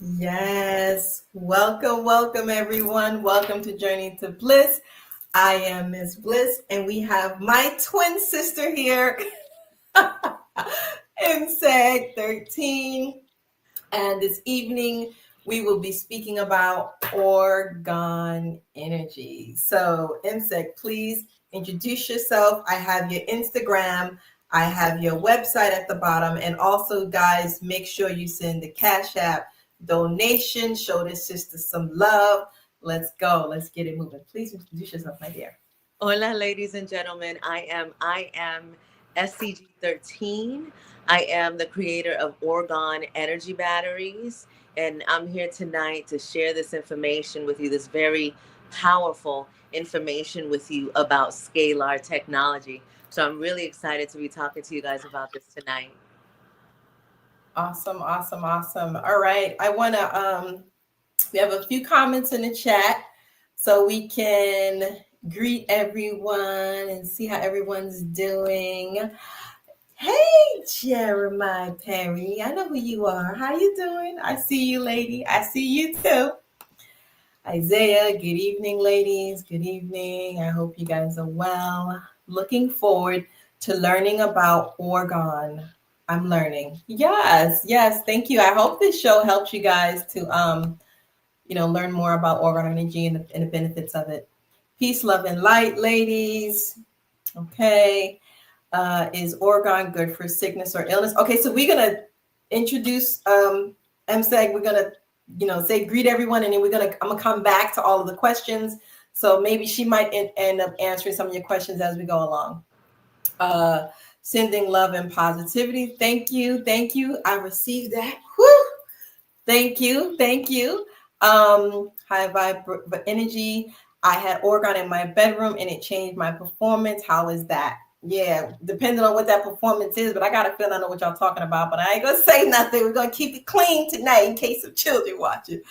Yes. Welcome, welcome everyone. Welcome to Journey to Bliss. I am Miss Bliss, and we have my twin sister here, IMSEG13. And this evening, we will be speaking about orgone energy. So, IMSEG, please introduce yourself. I have your Instagram, I have your website at the bottom. And also, guys, make sure you send the Cash App donation. Show this sister some love. Let's go. Let's get it moving. Please introduce yourself, my dear. Hola, ladies and gentlemen. I am SCG13. I am the creator of Orgone Energy Batteries, and I'm here tonight to share this information with you. This very powerful information with you about scalar technology. So I'm really excited to be talking to you guys about this tonight. Awesome, awesome, awesome. All right. We have a few comments in the chat so we can greet everyone and see how everyone's doing. Hey, Jeremiah Perry. I know who you are. How you doing? I see you, lady. I see you too. Isaiah, good evening, ladies. Good evening. I hope you guys are well. Looking forward to learning about orgone. I'm learning. Yes, yes. Thank you. I hope this show helps you guys to learn more about orgone energy and the benefits of it. Peace, love, and light, ladies. Okay. Is orgone good for sickness or illness? Okay, so we're gonna introduce MSEG. We're gonna, say greet everyone, and then I'm gonna come back to all of the questions. So maybe she might end up answering some of your questions as we go along. Sending love and positivity. Thank you, thank you. I received that. Whew. Thank you, thank you. High vibe energy. I had orgone in my bedroom and it changed my performance. How is that? Yeah, depending on what that performance is, but I got a feeling I know what y'all talking about, but I ain't gonna say nothing. We're gonna keep it clean tonight in case of children watching.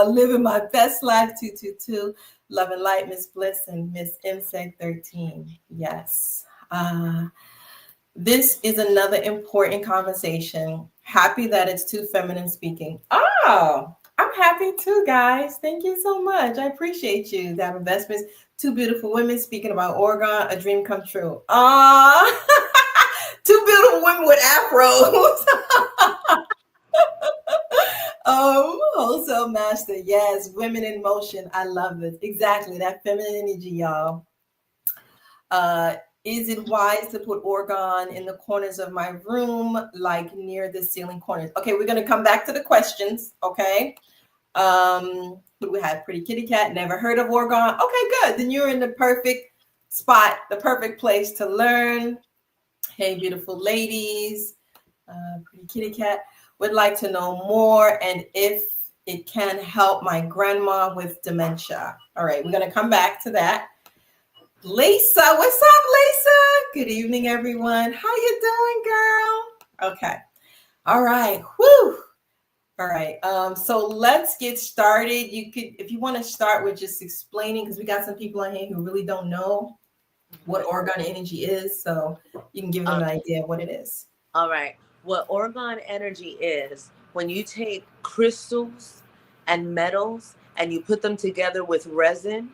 Living my best life, 222. Love and light, Miss Bliss and Miss MSEG13. Yes. This is another important conversation. Happy that it's two feminine speaking. Oh, I'm happy too, guys. Thank you so much. I appreciate you. That investments, two beautiful women speaking about orgone, a dream come true. Two beautiful women with afros. Wholesale master. Yes, women in motion. I love it. Exactly. That feminine energy, y'all. Uh, is it wise to put orgone in the corners of my room, like near the ceiling corners? Okay, we're gonna come back to the questions. Okay. We had Pretty Kitty Cat. Never heard of orgone. Okay, good. Then you're in the perfect spot, the perfect place to learn. Hey, beautiful ladies. Pretty Kitty Cat would like to know more and if it can help my grandma with dementia. All right, we're gonna come back to that. Lisa, what's up, Lisa? Good evening, everyone. How you doing, girl? Okay. All right. Whew. All right. So let's get started. You could, if you want to start with just explaining, because we got some people on here who really don't know what orgone energy is. So you can give them an idea of what it is. All right. What orgone energy is, when you take crystals and metals and you put them together with resin,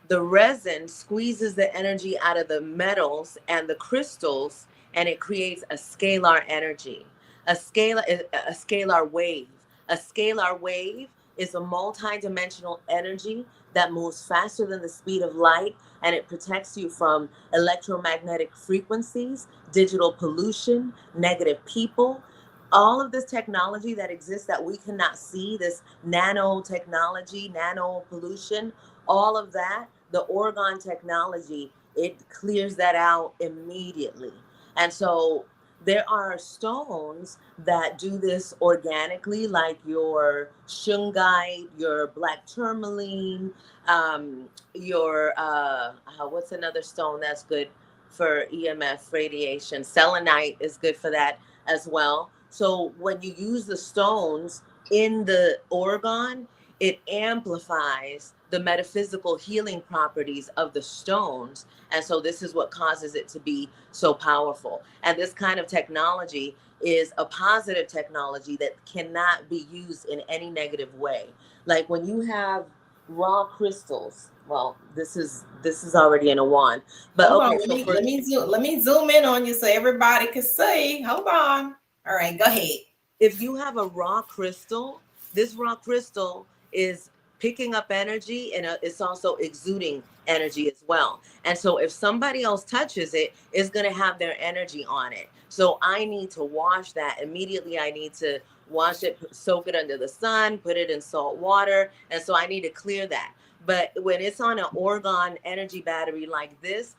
the resin squeezes the energy out of the metals and the crystals, and it creates a scalar energy. A scalar wave. A scalar wave is a multi-dimensional energy that moves faster than the speed of light, and it protects you from electromagnetic frequencies, digital pollution, negative people. All of this technology that exists that we cannot see, this nanotechnology, nano pollution, all of that, the orgone technology, it clears that out immediately. And so there are stones that do this organically, like your shungite, your black tourmaline, your what's another stone that's good for EMF radiation? Selenite is good for that as well. So when you use the stones in the orgone, it amplifies the metaphysical healing properties of the stones. And so this is what causes it to be so powerful. And this kind of technology is a positive technology that cannot be used in any negative way. Like when you have raw crystals, well, this is already in a wand. But Hold on, okay, so for let me zoom in on you so everybody can see. Hold on. All right, go ahead. if you have a raw crystal, this raw crystal is picking up energy and it's also exuding energy as well. And so if somebody else touches it, it's going to have their energy on it. So I need to wash that immediately. I need to wash it, soak it under the sun, put it in salt water. And so I need to clear that. But when it's on an orgone energy battery like this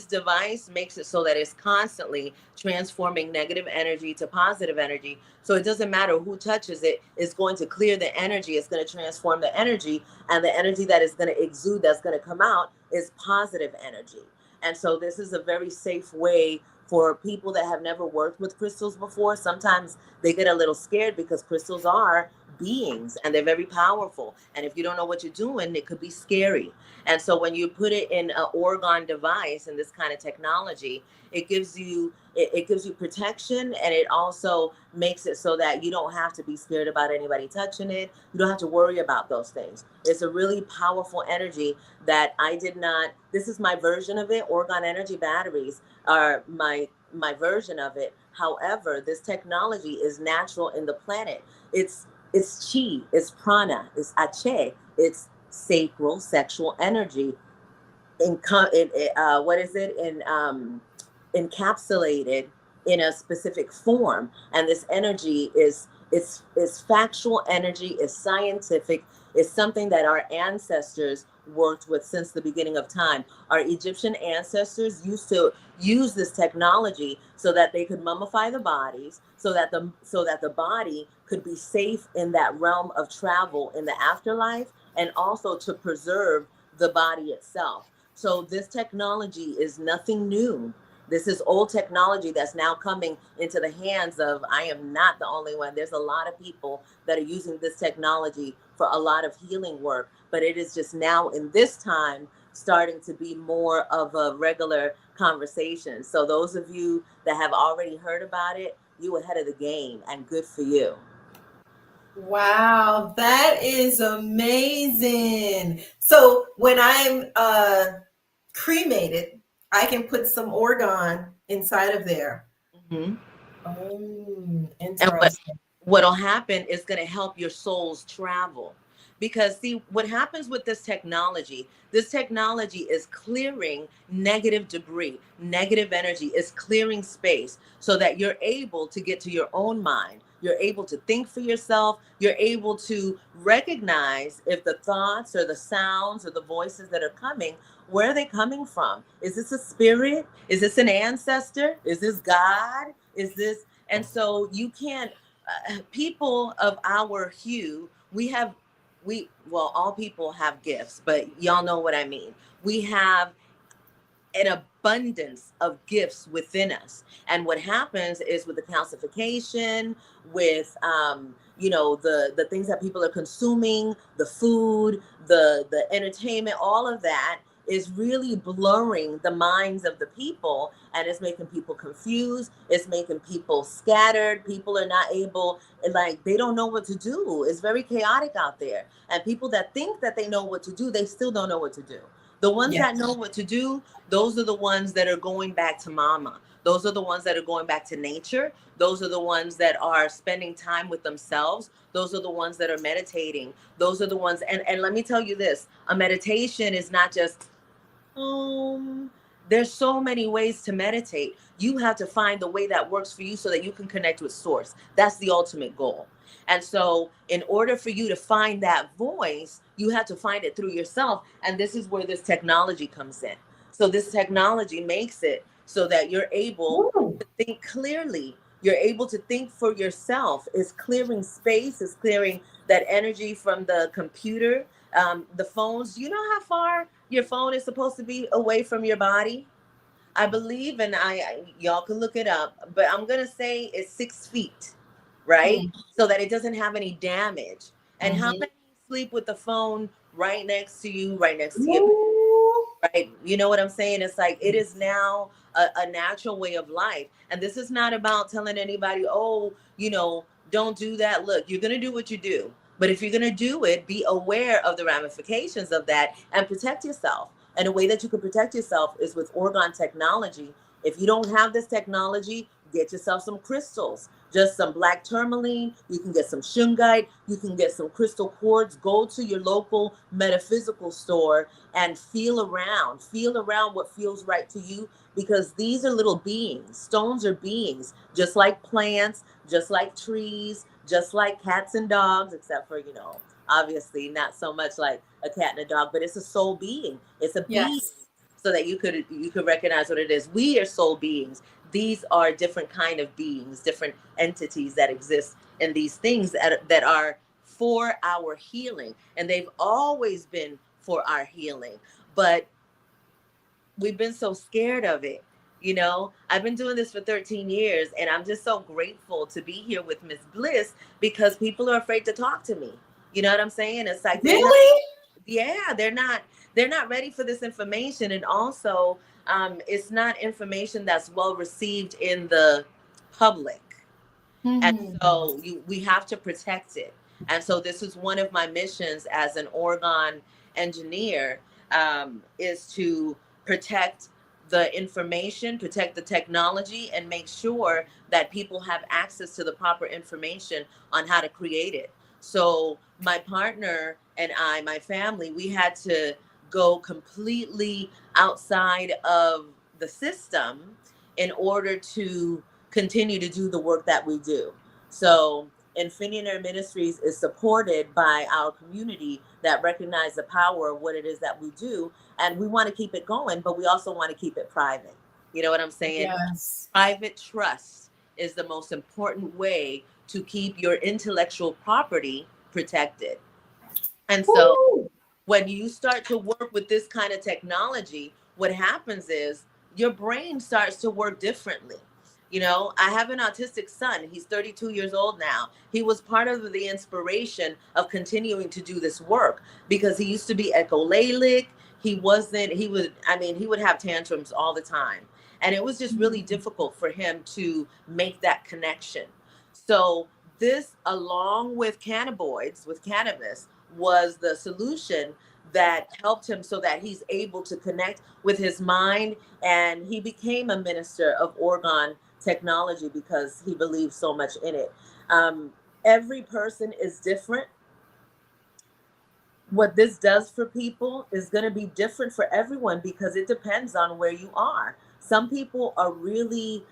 device makes it so that it's constantly transforming negative energy to positive energy. So it doesn't matter who touches it, it's going to clear the energy, it's going to transform the energy, and the energy that is going to exude, that's going to come out, is positive energy. And so this is a very safe way for people that have never worked with crystals before. Sometimes they get a little scared because crystals are beings and they're very powerful. And if you don't know what you're doing, it could be scary. And so when you put it in an orgone device and this kind of technology, it gives you protection, and it also makes it so that you don't have to be scared about anybody touching it. You don't have to worry about those things. It's a really powerful energy that I did not, this is my version of it. Orgone energy batteries are my version of it. However, this technology is natural in the planet. It's chi, it's prana, it's ache, it's sacral sexual energy what is it in encapsulated in a specific form. And this energy is factual energy, is scientific, is something that our ancestors worked with since the beginning of time. Our Egyptian ancestors used to use this technology so that they could mummify the bodies, so that the body could be safe in that realm of travel in the afterlife, and also to preserve the body itself. So this technology is nothing new. This is old technology that's now coming into the hands of, I am not the only one. There's a lot of people that are using this technology for a lot of healing work, but it is just now in this time starting to be more of a regular conversation. So those of you that have already heard about it, you ahead of the game, and good for you. Wow, that is amazing. So when I'm cremated, I can put some orgone inside of there. Mm-hmm. Oh, And interesting. what'll happen is going to help your souls travel. Because see, what happens with this technology is clearing negative debris, negative energy, is clearing space so that you're able to get to your own mind. You're able to think for yourself. You're able to recognize if the thoughts or the sounds or the voices that are coming, where are they coming from? Is this a spirit? Is this an ancestor? Is this God? Is this, and so you can't, people of our hue, well, all people have gifts, but y'all know what I mean. We have an abundance of gifts within us. And what happens is with the calcification, with the things that people are consuming, the food, the entertainment, all of that is really blurring the minds of the people, and it's making people confused, it's making people scattered. People are not able, like, they don't know what to do. It's very chaotic out there, and people that think that they know what to do, they still don't know what to do. The ones that know what to do, those are the ones that are going back to mama. Those are the ones that are going back to nature. Those are the ones that are spending time with themselves. Those are the ones that are meditating. Those are the ones, and let me tell you this, a meditation is not just, there's so many ways to meditate. You have to find the way that works for you so that you can connect with source. That's the ultimate goal. And so in order for you to find that voice, you have to find it through yourself. And this is where this technology comes in. So this technology makes it so that you're able to think clearly. You're able to think for yourself. It's clearing space. It's clearing that energy from the computer, the phones. Do you know how far your phone is supposed to be away from your body? I believe, and y'all can look it up, but I'm gonna say it's 6 feet, right? So that it doesn't have any damage. And how Mhm. many sleep with the phone right next to you, right next to your bed, Ooh. right? You know what I'm saying? It's like it is now a natural way of life. And this is not about telling anybody, oh, don't do that. Look, you're going to do what you do. But if you're going to do it, be aware of the ramifications of that and protect yourself. And a way that you can protect yourself is with Orgone technology. If you don't have this technology, get yourself some crystals, just some black tourmaline. You can get some shungite. You can get some crystal quartz. Go to your local metaphysical store and feel around what feels right to you, because these are little beings. Stones are beings, just like plants, just like trees, just like cats and dogs, except for, obviously not so much like a cat and a dog, but it's a soul being. It's a being, Yes. so that you could recognize what it is. We are soul beings. These are different kind of beings, different entities that exist in these things that are for our healing, and they've always been for our healing, but we've been so scared of it. I've been doing this for 13 years, and I'm just so grateful to be here with Miss Bliss, because people are afraid to talk to me. You know what I'm saying? It's like Really? they're not ready for this information. And also, it's not information that's well received in the public. And Hmm. so we have to protect it. And so this is one of my missions as an Orgone engineer, is to protect the information, protect the technology, and make sure that people have access to the proper information on how to create it. So my partner and I, my family, we had to go completely outside of the system in order to continue to do the work that we do. So Infinity Ministries is supported by our community that recognize the power of what it is that we do. And we want to keep it going, but we also want to keep it private. You know what I'm saying? Yes. Private trust is the most important way to keep your intellectual property protected. And so Woo. when you start to work with this kind of technology, what happens is your brain starts to work differently. I have an autistic son. He's 32 years old now. He was part of the inspiration of continuing to do this work, because he used to be echolalic. He wasn't, he would, I mean, he would have tantrums all the time. And it was just really difficult for him to make that connection. So this, along with cannabinoids, with cannabis, was the solution that helped him, so that he's able to connect with his mind. And he became a minister of Orgone technology because he believes so much in it. Every person is different. What this does for people is going to be different for everyone, because it depends on where you are. Some people are really,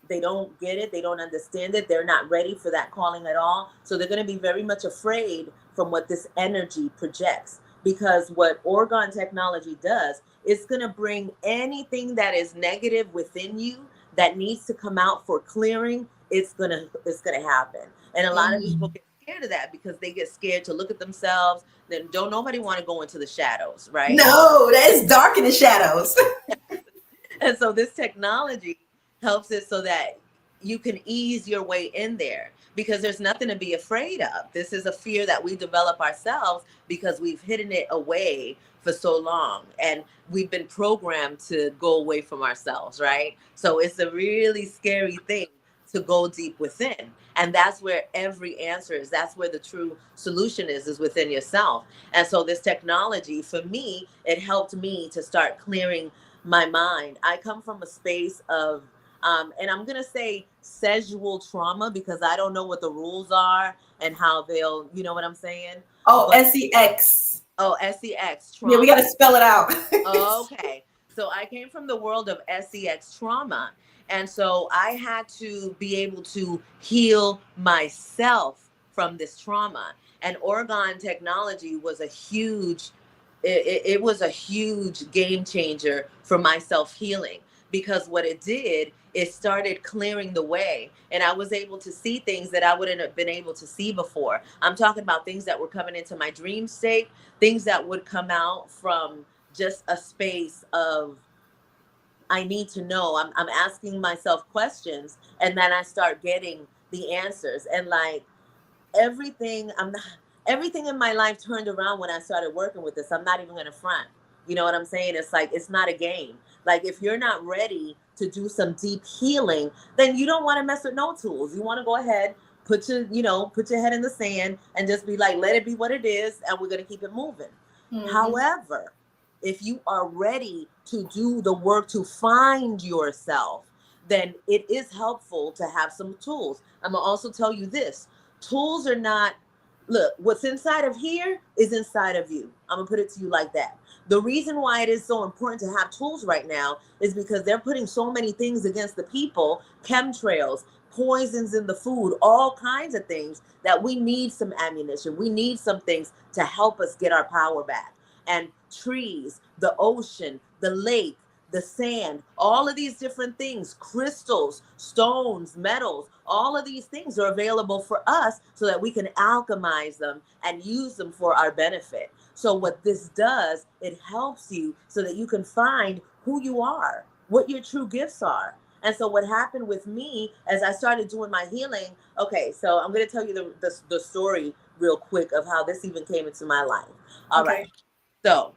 they don't get it, they don't understand it, they're not ready for that calling at all, so they're going to be very much afraid from what this energy projects. Because what Orgone technology does, it's going to bring anything that is negative within you that needs to come out for clearing. It's going to happen. And a lot of people Mm. get scared of that, because they get scared to look at themselves. Then don't nobody want to go into the shadows, right? No, that's dark in the shadows. And so this technology helps it so that you can ease your way in there, because there's nothing to be afraid of. This is a fear that we develop ourselves because we've hidden it away for so long, and we've been programmed to go away from ourselves, right? So it's a really scary thing to go deep within. And that's where every answer is. That's where the true solution is within yourself. And so this technology, for me, it helped me to start clearing my mind. I come from a space of, and I'm gonna say sexual trauma, because I don't know what the rules are and how they'll, you know what I'm saying? Oh, But sex. sex Yeah, we trauma. got to spell it out. Okay. So I came from the world of sex trauma. And so I had to be able to heal myself from this trauma. And Orgone technology was a huge, it was a huge game changer for my self healing, because what it did, it started clearing the way. And I was able to see things that I wouldn't have been able to see before. I'm talking about things that were coming into my dream state, things that would come out from just a space of, I need to know. I'm asking myself questions, and then I start getting the answers. And like everything, I'm not, everything in my life turned around when I started working with this. I'm not even going to front. You know what I'm saying? It's like, it's not a game. Like, if you're not ready to do some deep healing, then you don't want to mess with no tools. You want to go ahead, put your head in the sand and just be like, let it be what it is. And we're going to keep it moving. Mm-hmm. However, if you are ready to do the work to find yourself, then it is helpful to have some tools. I'm going to also tell you this. Tools are not, look, what's inside of here is inside of you. I'm going to put it to you like that. The reason why it is so important to have tools right now is because they're putting so many things against the people, chemtrails, poisons in the food, all kinds of things, that we need some ammunition. We need some things to help us get our power back. And trees, the ocean, the lake, the sand, all of these different things, crystals, stones, metals, all of these things are available for us so that we can alchemize them and use them for our benefit. So what this does, it helps you so that you can find who you are, what your true gifts are. And so what happened with me as I started doing my healing, okay, so I'm going to tell you the story real quick of how this even came into my life. All right. So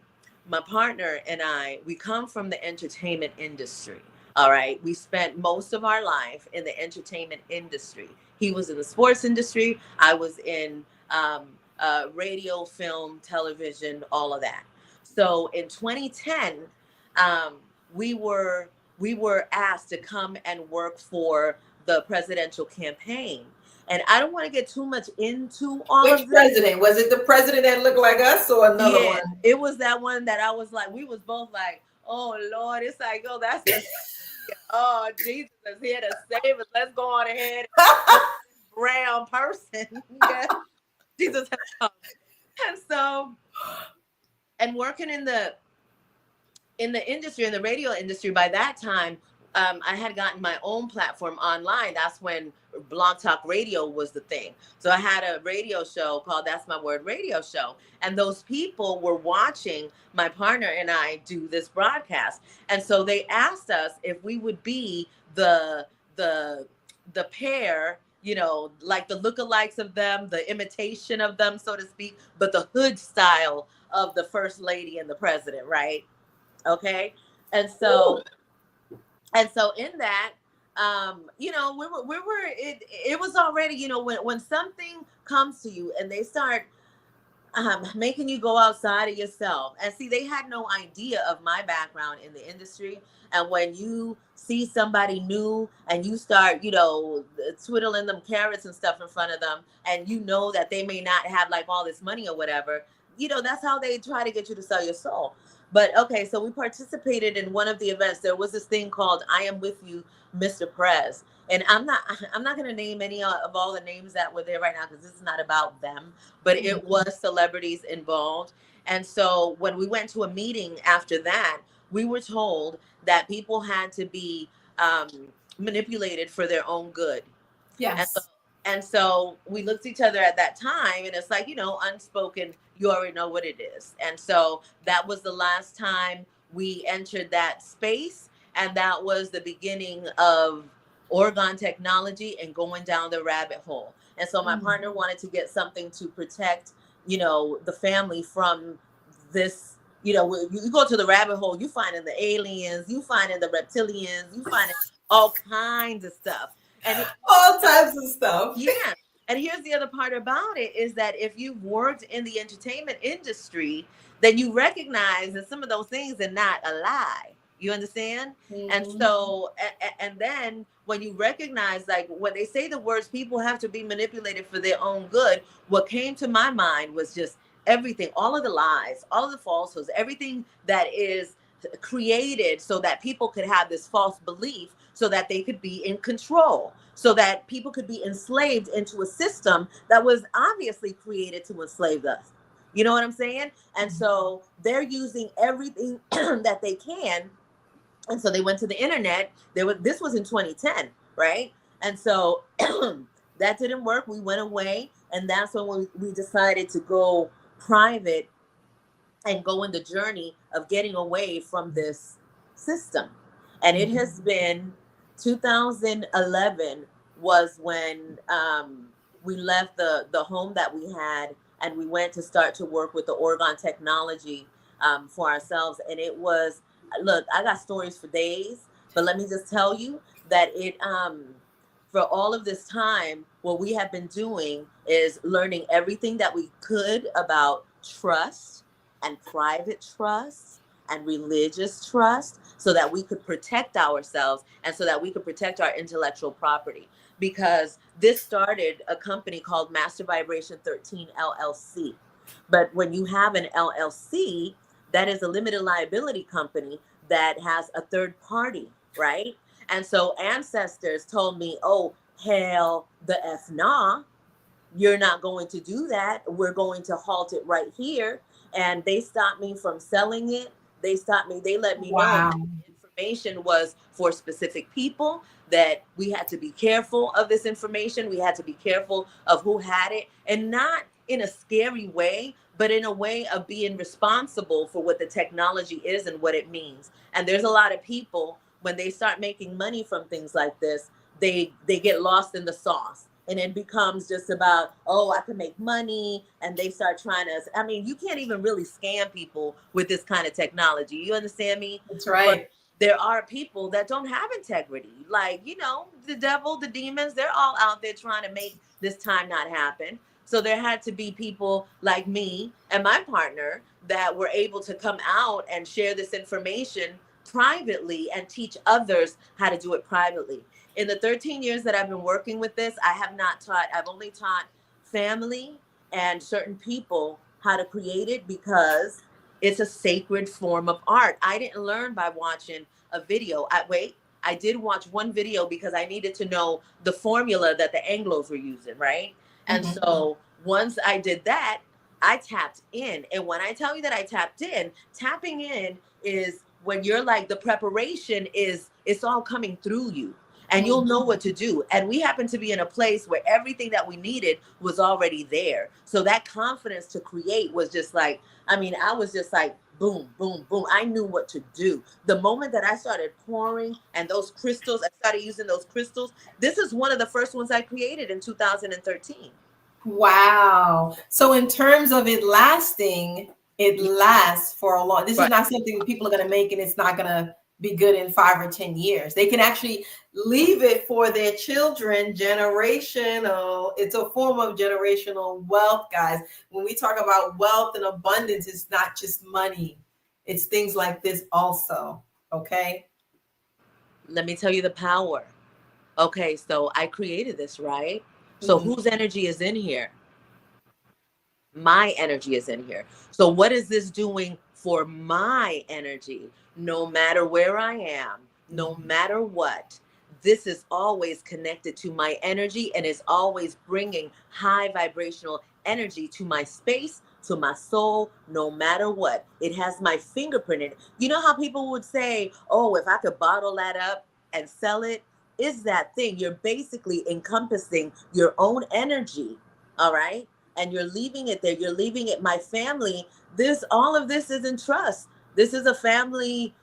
my partner and I, we come from the entertainment industry. All right. We spent most of our life in the entertainment industry. He was in the sports industry. I was in radio, film, television, all of that. So in 2010, we were asked to come and work for the presidential campaign. And I don't want to get too much into all of this. Which president? Was it the president that looked like us or another one? It was that one that I was like, we was both like, oh Lord, it's like, oh, that's the oh, Jesus is here to save us. Let's go on ahead. Brown person. Yeah. Jesus has come. And so, and working in the industry, in the radio industry, by that time, I had gotten my own platform online. That's when Blog Talk Radio was the thing. So I had a radio show called That's My Word Radio Show. And those people were watching my partner and I do this broadcast. And so they asked us if we would be the pair, you know, like the lookalikes of them, the imitation of them, so to speak, but the hood style of the first lady and the president, right? Okay. And so in that, you know, it was already, you know, when something comes to you and they start making you go outside of yourself. And see, they had no idea of my background in the industry. And when you see somebody new and you start, you know, twiddling them carrots and stuff in front of them, and you know that they may not have like all this money or whatever, you know, that's how they try to get you to sell your soul. But okay, so we participated in one of the events. There was this thing called I Am With You, Mr. Prez. And I'm not going to name any of all the names that were there right now because this is not about them, but it was celebrities involved. And so when we went to a meeting after that, we were told that people had to be manipulated for their own good. Yes. And so we looked at each other at that time, and it's like, you know, unspoken, you already know what it is. And so that was the last time we entered that space. And that was the beginning of Orgone technology and going down the rabbit hole. And so my partner wanted to get something to protect, you know, the family from this. You know, you go to the rabbit hole, you find in the aliens, you find in the reptilians, you find in all kinds of stuff. And all types of stuff. Yeah. And here's the other part about it is that if you've worked in the entertainment industry, then you recognize that some of those things are not a lie. You understand? And so, and then when you recognize, like when they say the words, people have to be manipulated for their own good, what came to my mind was just everything, all of the lies, all of the falsehoods, everything that is created so that people could have this false belief so that they could be in control, so that people could be enslaved into a system that was obviously created to enslave us. You know what I'm saying? And so they're using everything that they can. And so they went to the internet. This was in 2010, right? And so that didn't work. We went away. And that's when we decided to go private and go in the journey of getting away from this system. And it has been 2011 was when we left the home that we had and we went to start to work with the Orgone technology for ourselves. And it was, look, I got stories for days, but let me just tell you that it for all of this time, what we have been doing is learning everything that we could about trust and private trust and religious trust, so that we could protect ourselves and so that we could protect our intellectual property. Because this started a company called Master Vibration 13 LLC. But when you have an LLC, that is a limited liability company that has a third party, right? And so ancestors told me, oh, hell the F nah, you're not going to do that. We're going to halt it right here. And they stopped me from selling it. They stopped me. They let me know Wow. that the information was for specific people, that we had to be careful of this information. We had to be careful of who had it, and not in a scary way, but in a way of being responsible for what the technology is and what it means. And there's a lot of people, when they start making money from things like this, they get lost in the sauce, and it becomes just about, oh, I can make money, and they start trying to, I mean, you can't even really scam people with this kind of technology, you understand me? That's But right. there are people that don't have integrity, like, you know, the devil, the demons, they're all out there trying to make this time not happen. So there had to be people like me and my partner that were able to come out and share this information privately and teach others how to do it privately. In the 13 years that I've been working with this, I have not taught, I've only taught family and certain people how to create it, because it's a sacred form of art. I didn't learn by watching a video. I did watch one video because I needed to know the formula that the Anglos were using, right? And Mhm. so once I did that, I tapped in. And when I tell you that I tapped in, tapping in is when you're like, the preparation is, it's all coming through you, and you'll know what to do. And we happen to be in a place where everything that we needed was already there. So that confidence to create was just like, I mean, I was just like, boom, boom, boom. I knew what to do. The moment that I started pouring, and those crystals, I started using those crystals. This is one of the first ones I created in 2013. Wow. So in terms of it lasting, it Yeah, lasts for a long. This is right. not something people are going to make and it's not going to be good in 5 or 10 years. They can actually leave it for their children, generational. It's a form of generational wealth, guys. When we talk about wealth and abundance, it's not just money. It's things like this also. Okay. Let me tell you the power. Okay, so I created this, right? So Mhm. whose energy is in here? My energy is in here. So what is this doing for my energy? No matter where I am, no Mhm. matter what, this is always connected to my energy, and is always bringing high vibrational energy to my space, to my soul, no matter what. It has my fingerprint in it. You know how people would say, oh, if I could bottle that up and sell it, is that thing. You're basically encompassing your own energy. All right, and you're leaving it there. You're leaving it. My family, this, all of this is in trust. This is a family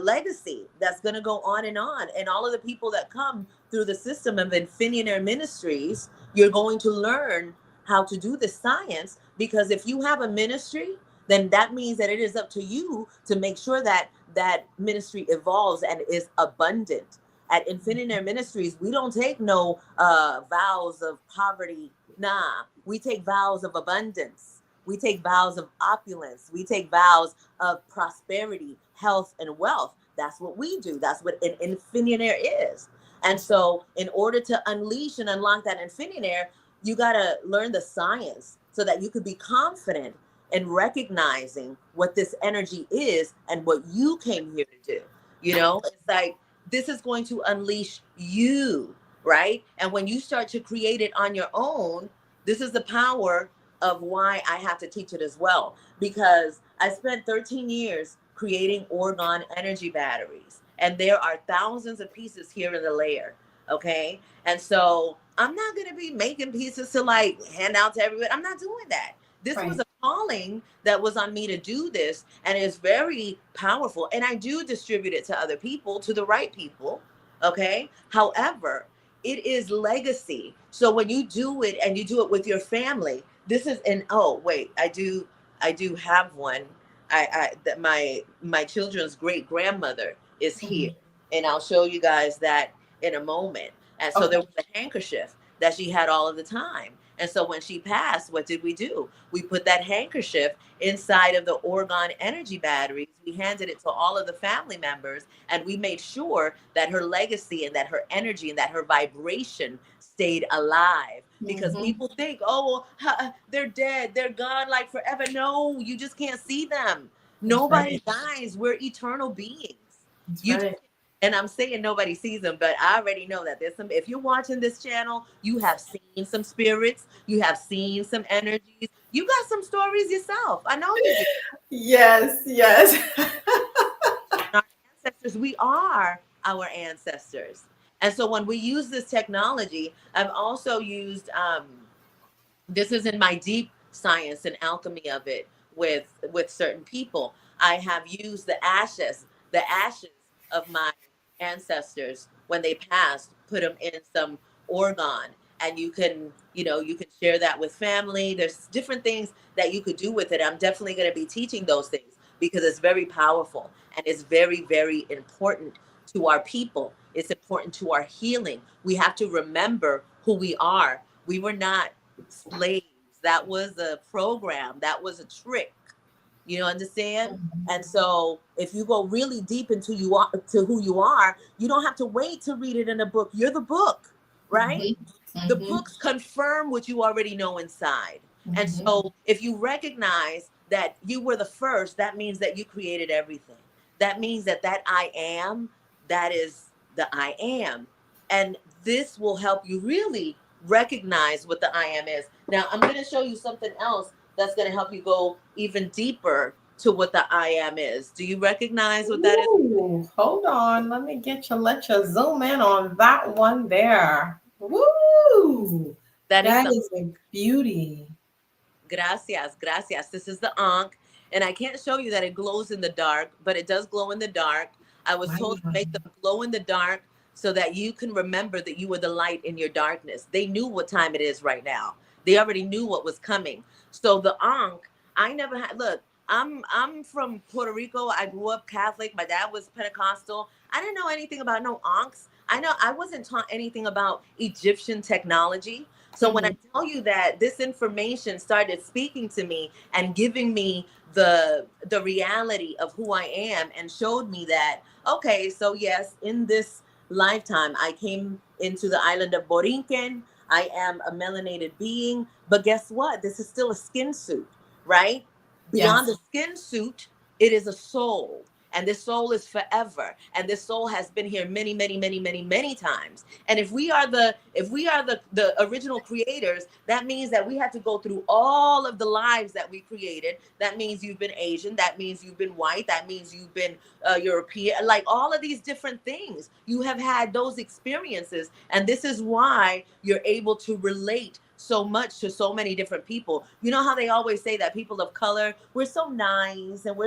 legacy that's going to go on. And all of the people that come through the system of Infinionaire Ministries, you're going to learn how to do the science, because if you have a ministry, then that means that it is up to you to make sure that that ministry evolves and is abundant. At Infinionaire Ministries, we don't take no vows of poverty. Nah, we take vows of abundance. We take vows of opulence. We take vows of prosperity, health, and wealth. That's what we do. That's what an Infinionaire is. And so, in order to unleash and unlock that Infinionaire, you got to learn the science so that you could be confident in recognizing what this energy is and what you came here to do. You know, it's like, this is going to unleash you, right? And when you start to create it on your own, this is the power of why I have to teach it as well. Because I spent 13 years creating Orgone energy batteries, and there are thousands of pieces here in the layer. Okay. And so I'm not going to be making pieces to like hand out to everybody. I'm not doing that. This was Right. a calling that was on me to do this, and it's very powerful. And I do distribute it to other people, to the right people. Okay. However, it is legacy. So when you do it and you do it with your family, this is an, oh wait, I do have one. I that my children's great grandmother is here, Mhm. and I'll show you guys that in a moment. And so there Okay. was a handkerchief that she had all of the time. And so when she passed, what did we do? We put that handkerchief inside of the Orgone energy batteries. We handed it to all of the family members, and we made sure that her legacy and that her energy and that her vibration stayed alive. Because Mhm. people think, oh, well, they're dead, they're gone like forever. No, you just can't see them. That's Nobody right. dies. We're eternal beings. That's You right. and I'm saying nobody sees them, but I already know that there's some. If you're watching this channel, you have seen some spirits, you have seen some energies, you got some stories yourself. I know you do. Yes, yes. Our ancestors, we are our ancestors. And so when we use this technology, I've also used this is in my deep science and alchemy of it with certain people. I have used the ashes of my ancestors when they passed, put them in some orgone, and you can share that with family. There's different things that you could do with it. I'm definitely going to be teaching those things because it's very powerful and it's very, very important to our people. It's important to our healing. We have to remember who we are. We were not slaves. That was a program. That was a trick. You understand? And so if you go really deep into you are to who you are, you don't have to wait to read it in a book. You're the book, right? Mhm. The Mhm. books confirm what you already know inside. And Mhm. so if you recognize that you were the first, that means that you created everything. That means that I am, that is the I am. And this will help you really recognize what the I am is. Now, I'm going to show you something else that's going to help you go even deeper to what the I am is. Do you recognize what that is? Ooh, hold on. Let you zoom in on that one there. Woo! That is That the is a beauty. Gracias, gracias. This is the Ankh, and I can't show you that it glows in the dark, but it does glow in the dark. I was told to Wow. make them glow in the dark so that you can remember that you were the light in your darkness. They knew what time it is right now. They already knew what was coming. So the Ankh, I never had. Look, I'm from Puerto Rico. I grew up Catholic. My dad was Pentecostal. I didn't know anything about no Ankhs. I know I wasn't taught anything about Egyptian technology. So when I Mhm. tell you that this information started speaking to me and giving me the reality of who I am and showed me that, okay, so yes, in this lifetime I came into the island of Borinquen. I am a melanated being, but guess what? This is still a skin suit, right? Beyond Yes. the skin suit, it is a soul. And this soul is forever. And this soul has been here many, many, many, many, many times. And if we are the original creators, that means that we had to go through all of the lives that we created. That means you've been Asian. That means you've been white. That means you've been European. Like all of these different things, you have had those experiences, and this is why you're able to relate so much to so many different people. You know how they always say that people of color, we're so nice and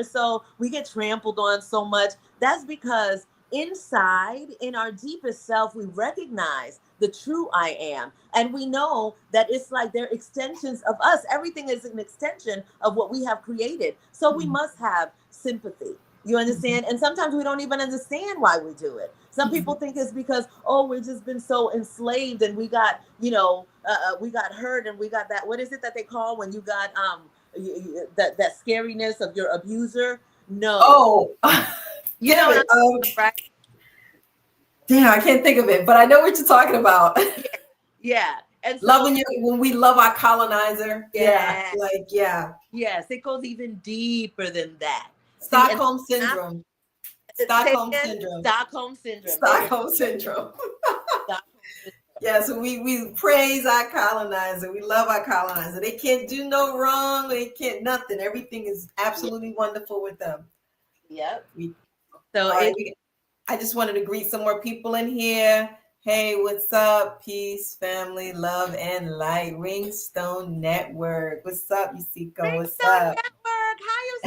we get trampled on so much. That's because inside, in our deepest self, we recognize the true I am. And we know that it's like they're extensions of us. Everything is an extension of what we have created. So we must have sympathy. You understand? And sometimes we don't even understand why we do it. Some people Mhm. think it's because, oh, we've just been so enslaved and we got, we got hurt and we got that. What is it that they call when you got that scariness of your abuser? No. Oh, You know damn what it. I'm talking about, right? Damn, I can't think of it, but I know what you're talking about. Yeah. Yeah. And so, Loving you when we love our colonizer. Yeah, yeah, like yeah. yes, it goes even deeper than that. See, and Stockholm after, syndrome. say Stockholm again, syndrome. Stockholm syndrome. There we go. Stockholm syndrome. Stockholm syndrome. Yeah, so we praise our colonizer. We love our colonizer. They can't do no wrong. They can't nothing. Everything is Yep. absolutely wonderful with them. Yep. We So all right. it I just wanted to greet some more people in here. Hey, what's up? Peace, family, love, and light. Ringstone Network. What's up, Yusiko? What's Ringstone up? Network. Hi,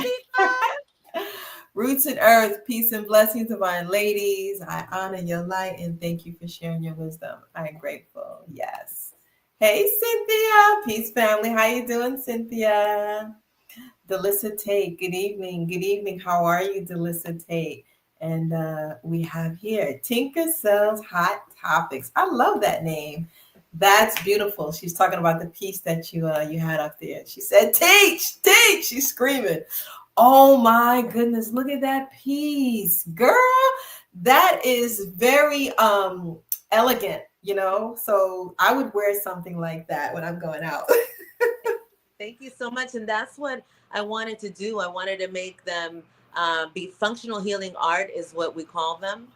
Yosiko. Roots and Earth, peace and blessings, divine ladies. I honor your light and thank you for sharing your wisdom. I'm grateful. Yes. Hey, Cynthia. Peace, family. How you doing, Cynthia? Delissa Tate. Good evening. Good evening. How are you, Delissa Tate? And we have here Tinker Sells Hot Topics. I love that name. That's beautiful. She's talking about the piece that you had up there. She said, "Teach, teach." She's screaming. Oh my goodness, look at that piece. Girl, that is very elegant, you know? So I would wear something like that when I'm going out. Thank you so much. And that's what I wanted to do. I wanted to make them be functional healing art, is what we call them.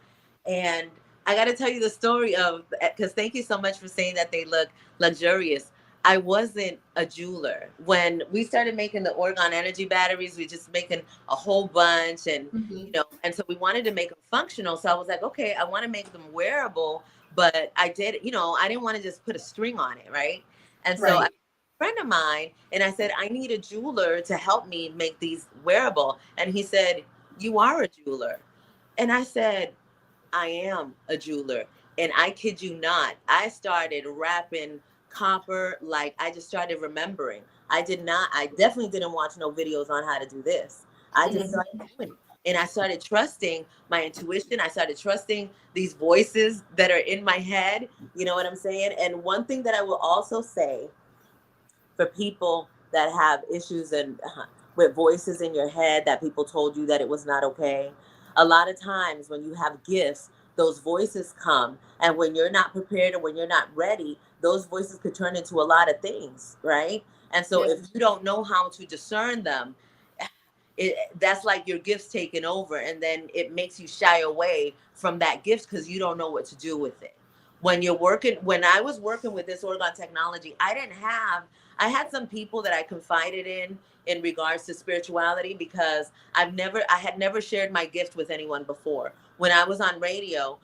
And I got to tell you the story of, because thank you so much for saying that they look luxurious. I wasn't a jeweler. When we started making the Orgone energy batteries, we just making a whole bunch, and Mhm. you know, and so we wanted to make them functional. So I was like, okay, I want to make them wearable, but I did, you know, I didn't want to just put a string on it, right? And so Right. friend of mine, and I said, I need a jeweler to help me make these wearable. And he said, you are a jeweler. And I said, I am a jeweler. And I kid you not, I started wrapping copper, like I just started remembering. I definitely didn't watch no videos on how to do this. I just Mhm. started doing it. And I started trusting my intuition. I started trusting these voices that are in my head. You know what I'm saying? And one thing that I will also say for people that have issues and with voices in your head that people told you that it was not okay. A lot of times when you have gifts, those voices come, and when you're not prepared or when you're not ready, those voices could turn into a lot of things, right? And so Yes. if you don't know how to discern them, that's like your gifts taking over, and then it makes you shy away from that gift because you don't know what to do with it. When I was working with this Orgone technology, I had some people that I confided in regards to spirituality, because I had never shared my gift with anyone before. When I was on radio,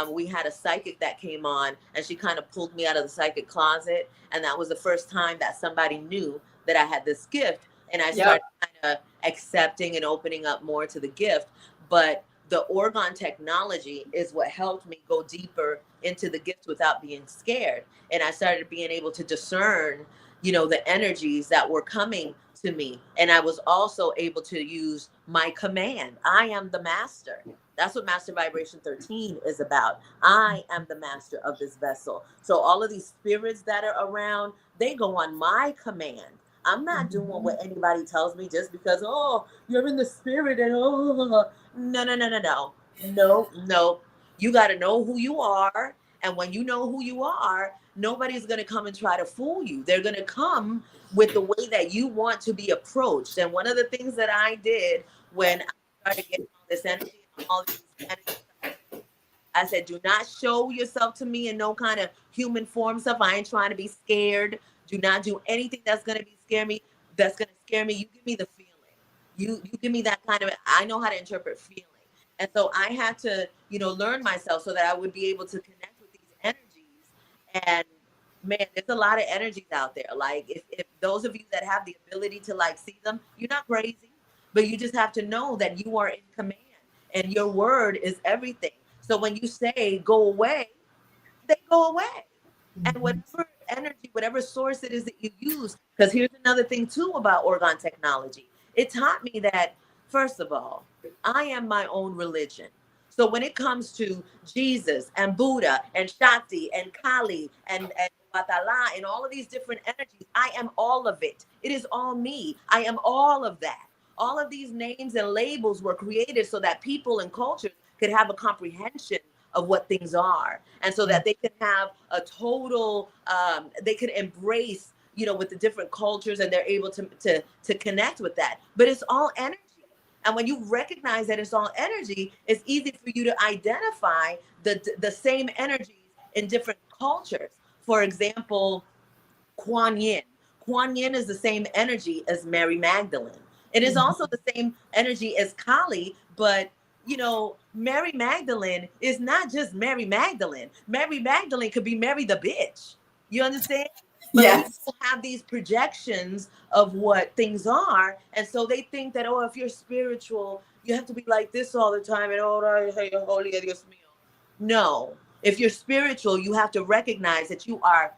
we had a psychic that came on, and she kind of pulled me out of the psychic closet, and that was the first time that somebody knew that I had this gift, and I Yep. started kind of accepting and opening up more to the gift. But the Orgone technology is what helped me go deeper into the gift without being scared, and I started being able to discern, you know, the energies that were coming to me. And I was also able to use my command. I am the master. That's what Master Vibration 13 is about. I am the master of this vessel. So all of these spirits that are around, they go on my command. I'm not doing Mhm. what anybody tells me just because, oh, you're in the spirit, and oh, no, no, no, no, no. No, no. You got to know who you are. And when you know who you are, nobody's going to come and try to fool you. They're going to come with the way that you want to be approached. And one of the things that I did when I started getting all this energy and all these energies, I said, do not show yourself to me in no kind of human form stuff. I ain't trying to be scared. Do not do anything that's gonna be scare me. That's gonna scare me. You give me the feeling. You give me that kind of. I know how to interpret feeling, and so I had to, you know, learn myself so that I would be able to connect with these energies. And man, there's a lot of energies out there. Like if those of you that have the ability to like see them, you're not crazy, but you just have to know that you are in command, and your word is everything. So when you say go away, they go away. And Mhm. whatever energy, whatever source it is that you use, because here's another thing too about Orgone technology. It taught me that, first of all, I am my own religion. So when it comes to Jesus and Buddha and Shakti and Kali and Batala and all of these different energies, I am all of it. It is all me. I am all of that. All of these names and labels were created so that people and cultures could have a comprehension of what things are, and so that they can have a total they can embrace, you know, with the different cultures, and they're able to connect with that. But it's all energy, and when you recognize that it's all energy, it's easy for you to identify the same energies in different cultures. For example, Kuan Yin. Kuan Yin is the same energy as Mary Magdalene. It is Mhm. also the same energy as Kali, but you know, Mary Magdalene is not just Mary Magdalene. Mary Magdalene could be Mary the bitch. You understand? But Yes. people have these projections of what things are, and so they think that, oh, if you're spiritual, you have to be like this all the time. And oh, holy Dios mío. No, if you're spiritual, you have to recognize that you are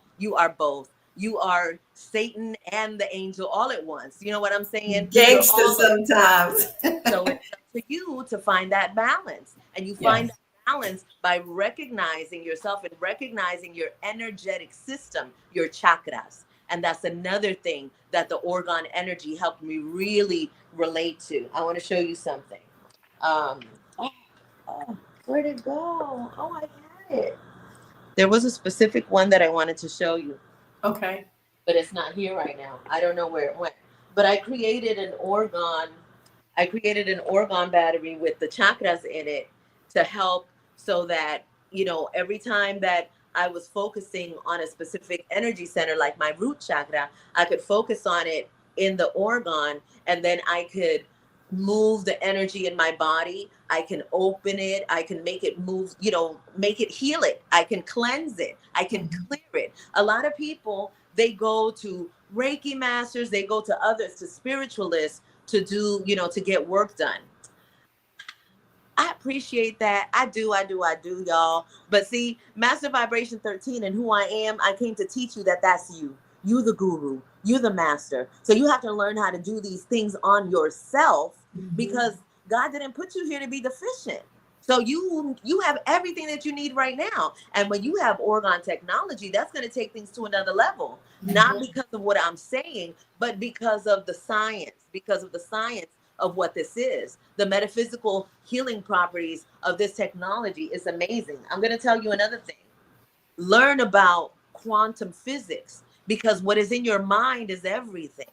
both. You are Satan and the angel all at once. You know what I'm saying? You're Gangster all of. sometimes. So it's up to you to find that balance. And you find Yes. that balance by recognizing yourself and recognizing your energetic system, your chakras. And that's another thing that the orgone energy helped me really relate to. I want to show you something. Um, oh, oh, where'd it go? Oh, I had it. There was a specific one that I wanted to show you, Okay. but it's not here right now. I don't know where it went. But I created an orgone battery with the chakras in it to help, so that, every time that I was focusing on a specific energy center, like my root chakra, I could focus on it in the orgone, and then I could move the energy in my body. I can open it. I can make it move, make it heal it. I can cleanse it. I can Mhm. clear it. A lot of people, they go to Reiki masters, they go to others, to spiritualists, to do, to get work done. I appreciate that. I do, y'all. But see, Master Vibration 13 and who I am, I came to teach you that that's you. You the guru. You the master. So you have to learn how to do these things on yourself, Mhm. because God didn't put you here to be deficient. So you have everything that you need right now. And when you have orgone technology, that's going to take things to another level. Not Mhm. because of what I'm saying, but because of the science, of what this is. The metaphysical healing properties of this technology is amazing. I'm going to tell you another thing. Learn about quantum physics, because what is in your mind is everything.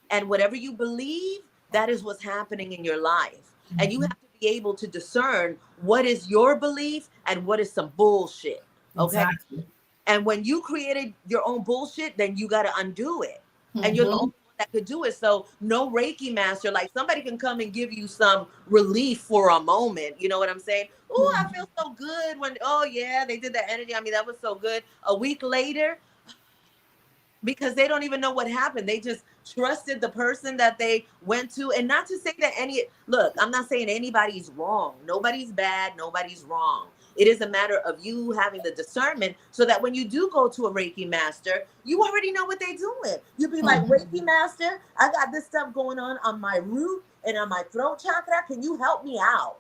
And whatever you believe, that is what's happening in your life. And you have Mhm. to be able to discern what is your belief and what is some bullshit. Okay? Exactly. And when you created your own bullshit, then you got to undo it. And you're the Mhm. only one that could do it. So no Reiki master, like somebody can come and give you some relief for a moment. You know what I'm saying? Oh, I feel Mhm. so good when, oh yeah, they did that energy. I mean, that was so good. A week later, because they don't even know what happened. They just trusted the person that they went to. And not to say that look, I'm not saying anybody's wrong. Nobody's bad. Nobody's wrong. It is a matter of you having the discernment, so that when you do go to a Reiki master, you already know what they're doing. You be like, Reiki Mhm. master, I got this stuff going on my root and on my throat chakra. Can you help me out?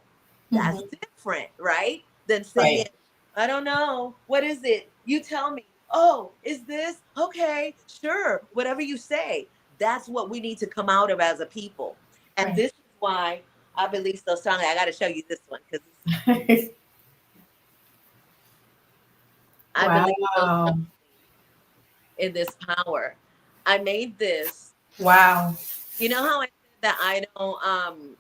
That's Mhm. different, right? Than saying, Right. I don't know. What is it? You tell me. Oh, is this? Okay, sure. Whatever you say. That's what we need to come out of as a people. And Right. this is why I believe so strongly. I got to show you this one, because I believe so Wow. strongly in this power. I made this. Wow. You know how I said that I don't,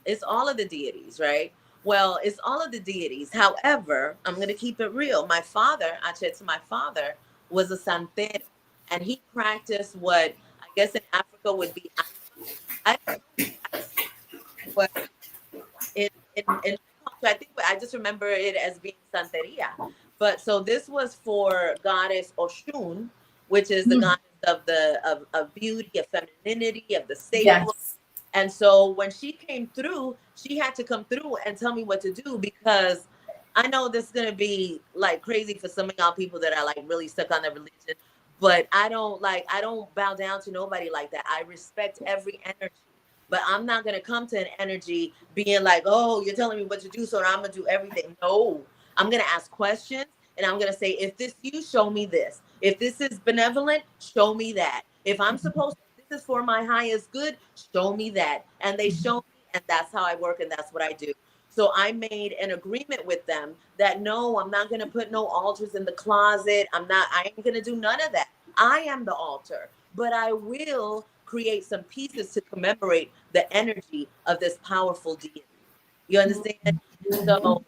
it's all of the deities, right? Well, it's all of the deities. However, I'm going to keep it real. My father, I said to my father, was a santero, and he practiced what I guess in Africa would be. I don't know what in my culture. I think I just remember it as being Santeria. But so this was for goddess Oshun, which is the Mhm. goddess of beauty, of femininity, of the sacral. Yes. And so when she came through, she had to come through and tell me what to do, because I know this is gonna be like crazy for some of y'all people that are like really stuck on their religion. But I don't bow down to nobody like that. I respect every energy. But I'm not gonna come to an energy being like, oh, you're telling me what to do, so I'm gonna do everything. No. I'm gonna ask questions, and I'm gonna say, if this you, show me this. If this is benevolent, show me that. If I'm supposed to, if this is for my highest good, show me that. And they show me, and that's how I work, and that's what I do. So I made an agreement with them that no, I'm not gonna put no altars in the closet. I ain't gonna do none of that. I am the altar, but I will create some pieces to commemorate the energy of this powerful deity. You understand? Mhm. So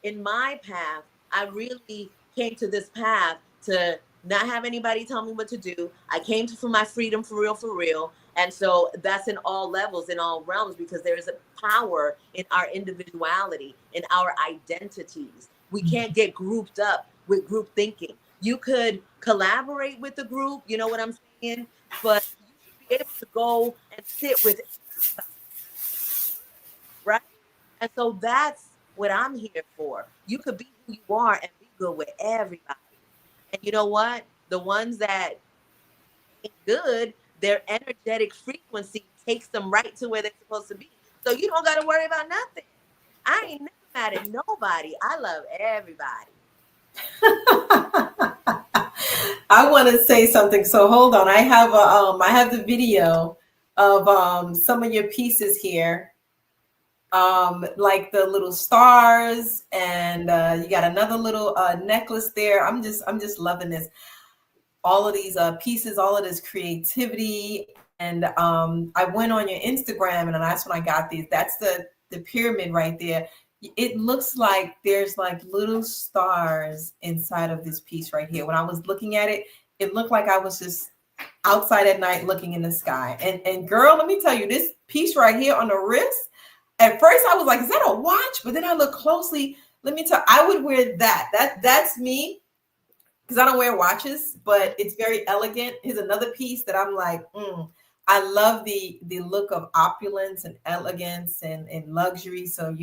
in my path, I really came to this path to not have anybody tell me what to do. I came for my freedom, for real, for real. And so that's in all levels, in all realms, because there is a power in our individuality, in our identities. We can't get grouped up with group thinking. You could collaborate with the group, you know what I'm saying? But you should be able to go and sit with everybody. And so that's what I'm here for. You could be who you are and be good with everybody. And you know what? The ones that ain't good, their energetic frequency takes them right to where they're supposed to be. So you don't got to worry about nothing. I ain't never mad at nobody. I love everybody. I want to say something. So hold on. I have the video of some of your pieces here. Like the little stars, and you got another little necklace there. I'm just loving this. All of these pieces, all of this creativity. And I went on your Instagram, and that's when I got these. That's the pyramid right there. It looks like there's like little stars inside of this piece right here. When I was looking at it, it looked like I was just outside at night looking in the sky. And girl, let me tell you, this piece right here on the wrist, at first I was like, is that a watch? But then I look closely. Let me tell, I would wear that. That's me, because I don't wear watches, but it's very elegant. Here's another piece that I'm like, I love the look of opulence and elegance and luxury. So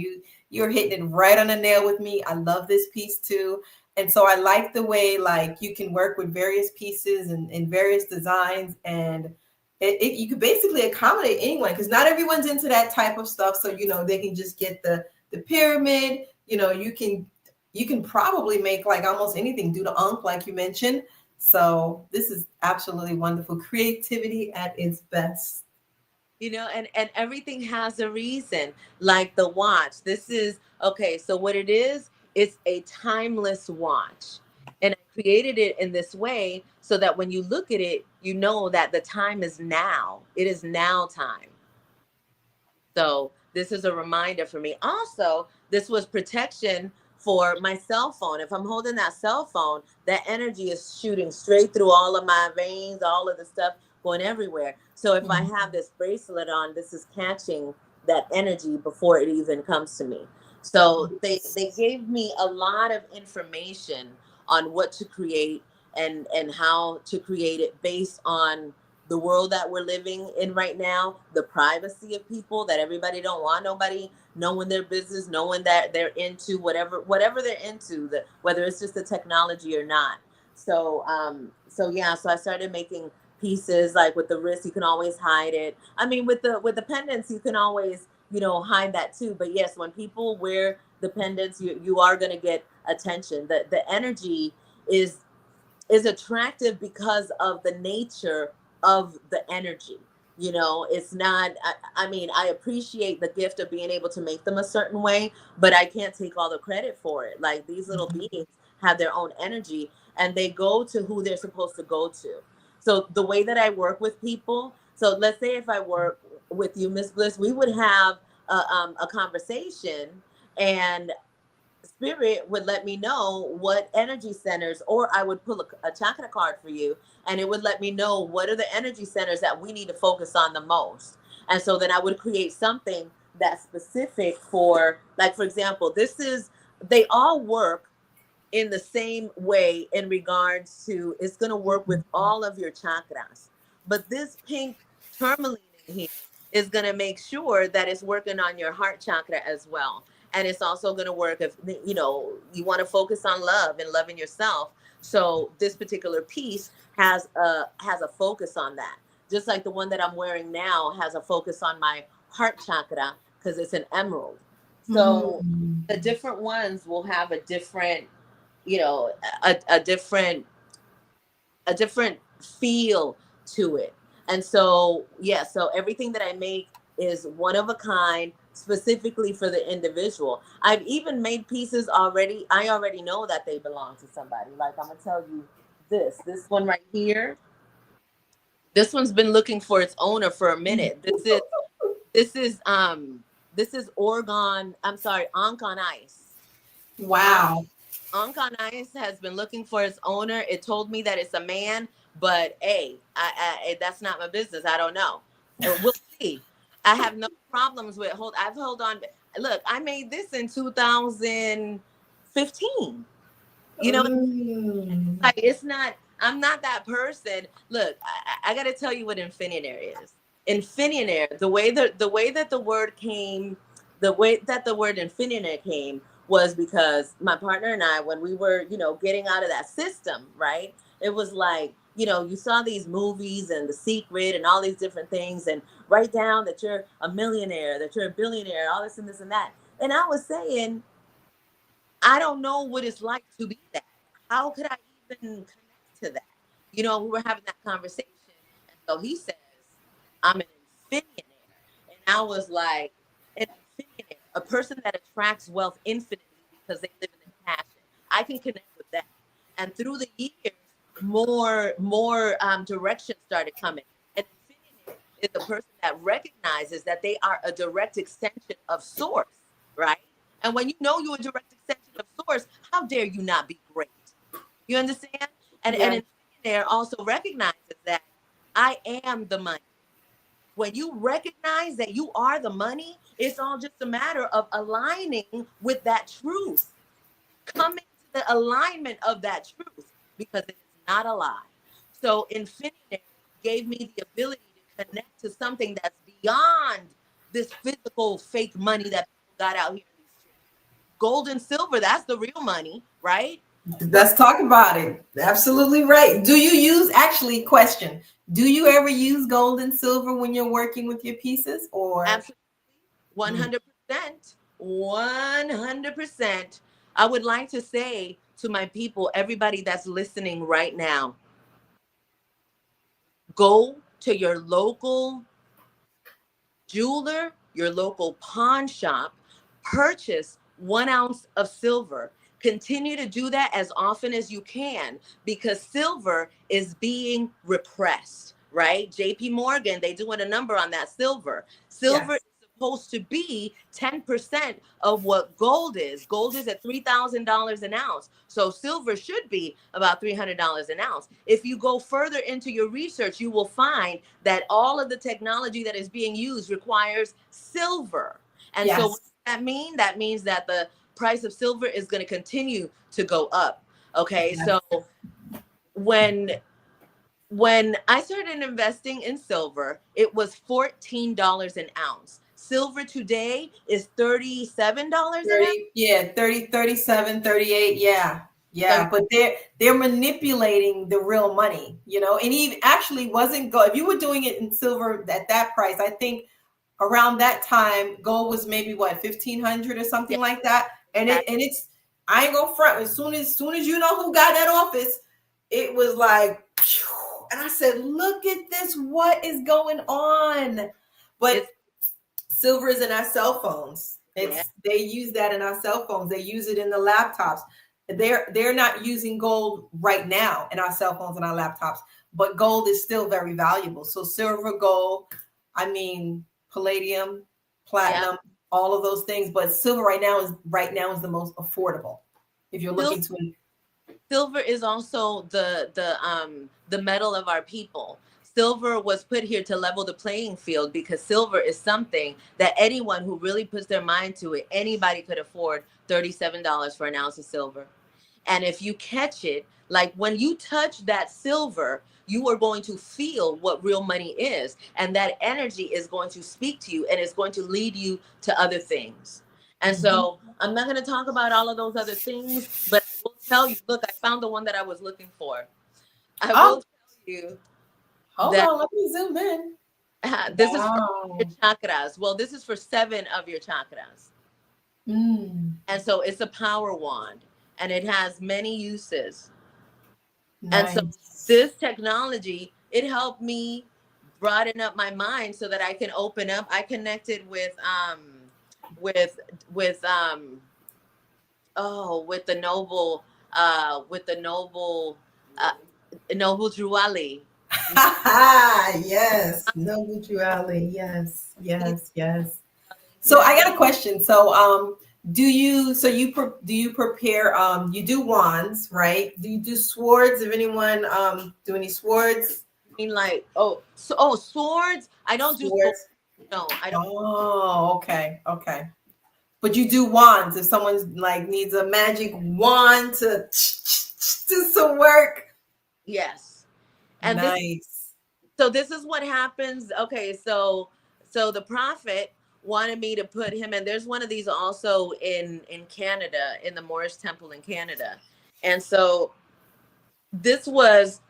you're hitting it right on the nail with me. I love this piece too. And so I like the way like you can work with various pieces and various designs, and you could basically accommodate anyone, because not everyone's into that type of stuff. So they can just get the pyramid. You can probably make like almost anything, do the unk like you mentioned. So this is absolutely wonderful. Creativity at its best. And everything has a reason. Like the watch. This is okay. So what it is, it's a timeless watch. And I created it in this way so that when you look at it, you know that the time is now. It is now time. So this is a reminder for me. Also, this was protection for my cell phone. If I'm holding that cell phone, that energy is shooting straight through all of my veins, all of the stuff going everywhere. So if I have this bracelet on, this is catching that energy before it even comes to me. So they gave me a lot of information on what to create and how to create it based on the world that we're living in right now, the privacy of people, that everybody don't want nobody knowing their business, knowing that they're into whatever they're into, whether it's just the technology or not. So I started making pieces like with the wrist, you can always hide it. I mean, with the pendants, you can always, hide that too. But yes, when people wear the pendants, you are going to get attention. The energy is attractive because of the nature of the energy. It's not, I mean, I appreciate the gift of being able to make them a certain way, but I can't take all the credit for it. Like these little beings have their own energy, and they go to who they're supposed to go to. So the way that I work with people, so let's say if I work with you, Miss Bliss, we would have a conversation, and spirit would let me know what energy centers, or I would pull a chakra card for you, and it would let me know what are the energy centers that we need to focus on the most. And so then I would create something that's specific for, like, for example, they all work in the same way in regards to, it's going to work with all of your chakras. But this pink tourmaline in here is going to make sure that it's working on your heart chakra as well. And it's also going to work if, you want to focus on love and loving yourself. So this particular piece has a focus on that. Just like the one that I'm wearing now has a focus on my heart chakra because it's an emerald. So the different ones will have a different, a different feel to it. And so so everything that I make is one of a kind, specifically for the individual. I've even made pieces already. I already know that they belong to somebody. Like, I'm gonna tell you this one right here. This one's been looking for its owner for a minute. This is Oregon, I'm sorry, Ankh on Ice. Wow. Ankh on Ice has been looking for its owner. It told me that it's a man, but hey, that's not my business. I don't know. We'll see. I have no problems with I've held on. Look, I made this in 2015. Like, it's not. I'm not that person. Look, I got to tell you what Infininaire is. Infininaire, the way that the word came the way that the word infinite came was because my partner and I, when we were, you know, getting out of that system, right? It was like, you know, you saw these movies and The Secret and all these different things, and write down that you're a millionaire, that you're a billionaire, all this and that. And I was saying, I don't know what it's like to be that. How could I even connect to that? You know, we were having that conversation. And so he says, I'm an infinite. And I was like, an infinite, a person that attracts wealth infinitely because they live in their passion. I can connect with that. And through the years, more direction started coming. An infinite is a person that recognizes that they are a direct extension of source, right? And when you know you're a direct extension of source, how dare you not be great? You understand? And an millionaire also recognizes that I am the money. When you recognize that you are the money, it's all just a matter of aligning with that truth, coming to the alignment of that truth, because it is not a lie. So Infinity gave me the ability to connect to something that's beyond this physical fake money that people got out here in these streets. Gold and silver, that's the real money, right? Let's talk about it. Absolutely right. Do you use, actually, question, do you ever use gold and silver when you're working with your pieces, or? Absolutely. 100%. 100%. I would like to say to my people, everybody that's listening right now, go to your local jeweler, your local pawn shop, purchase 1 ounce of silver. Continue to do that as often as you can, because silver is being repressed, right? JP Morgan, they doing a number on that silver. Silver Yes. is supposed to be 10% of what gold is. Gold is at $3,000 an ounce. So silver should be about $300 an ounce. If you go further into your research, you will find that all of the technology that is being used requires silver. And so what Yes. does that mean? That means that the price of silver is going to continue to go up. Okay. Yes. So when I started investing in silver, it was $14 an ounce. Silver today is $37 an ounce. 30, yeah, 30, 37, 38. Yeah. So Yeah. But they're manipulating the real money, you know, and even actually wasn't gold. If you were doing it in silver at that price, I think around that time, gold was maybe what, 1,500 or something yeah, like that. And that, it's, I ain't gonna front. As soon as you know who got that office, it was like, phew. And I said, look at this, what is going on? But it's silver is in our cell phones. yeah. They use that in our cell phones. They use it in the laptops. They're not using gold right now in our cell phones and our laptops, but gold is still very valuable. So silver, gold, I mean, palladium, Yeah. platinum, all of those things. But silver right now is the most affordable if you're looking to. Silver is also the metal of our people. Silver was put here to level the playing field, because silver is something that anyone who really puts their mind to it, anybody could afford $37 for an ounce of silver. And if you catch it, like when you touch that silver, you are going to feel what real money is. And that energy is going to speak to you, and it's going to lead you to other things. And so I'm not going to talk about all of those other things, but I will tell you, look, I found the one that I was looking for. I will Oh, tell you hold that on, let me zoom in. this is for your Wow. chakras. Well, this is for 7 of your chakras. Mm, And so it's a power wand, and it has many uses. And so nice. this technology, it helped me broaden up my mind so that I can open up. I connected with with with the noble uh noble Druali. Yes, no mutuality. Yes, yes, yes. So I got a question. So do you prepare you do wands, right? Do you do swords? If anyone do any swords? I mean, like, swords. I don't do swords. Swords. No, I don't. Oh, okay, okay. But you do wands if someone's like needs a magic wand to do some work. Yes. And Nice. this is what happens. Okay, so the prophet wanted me to put him, and there's one of these also in Canada, in the Moorish temple in Canada. And so this was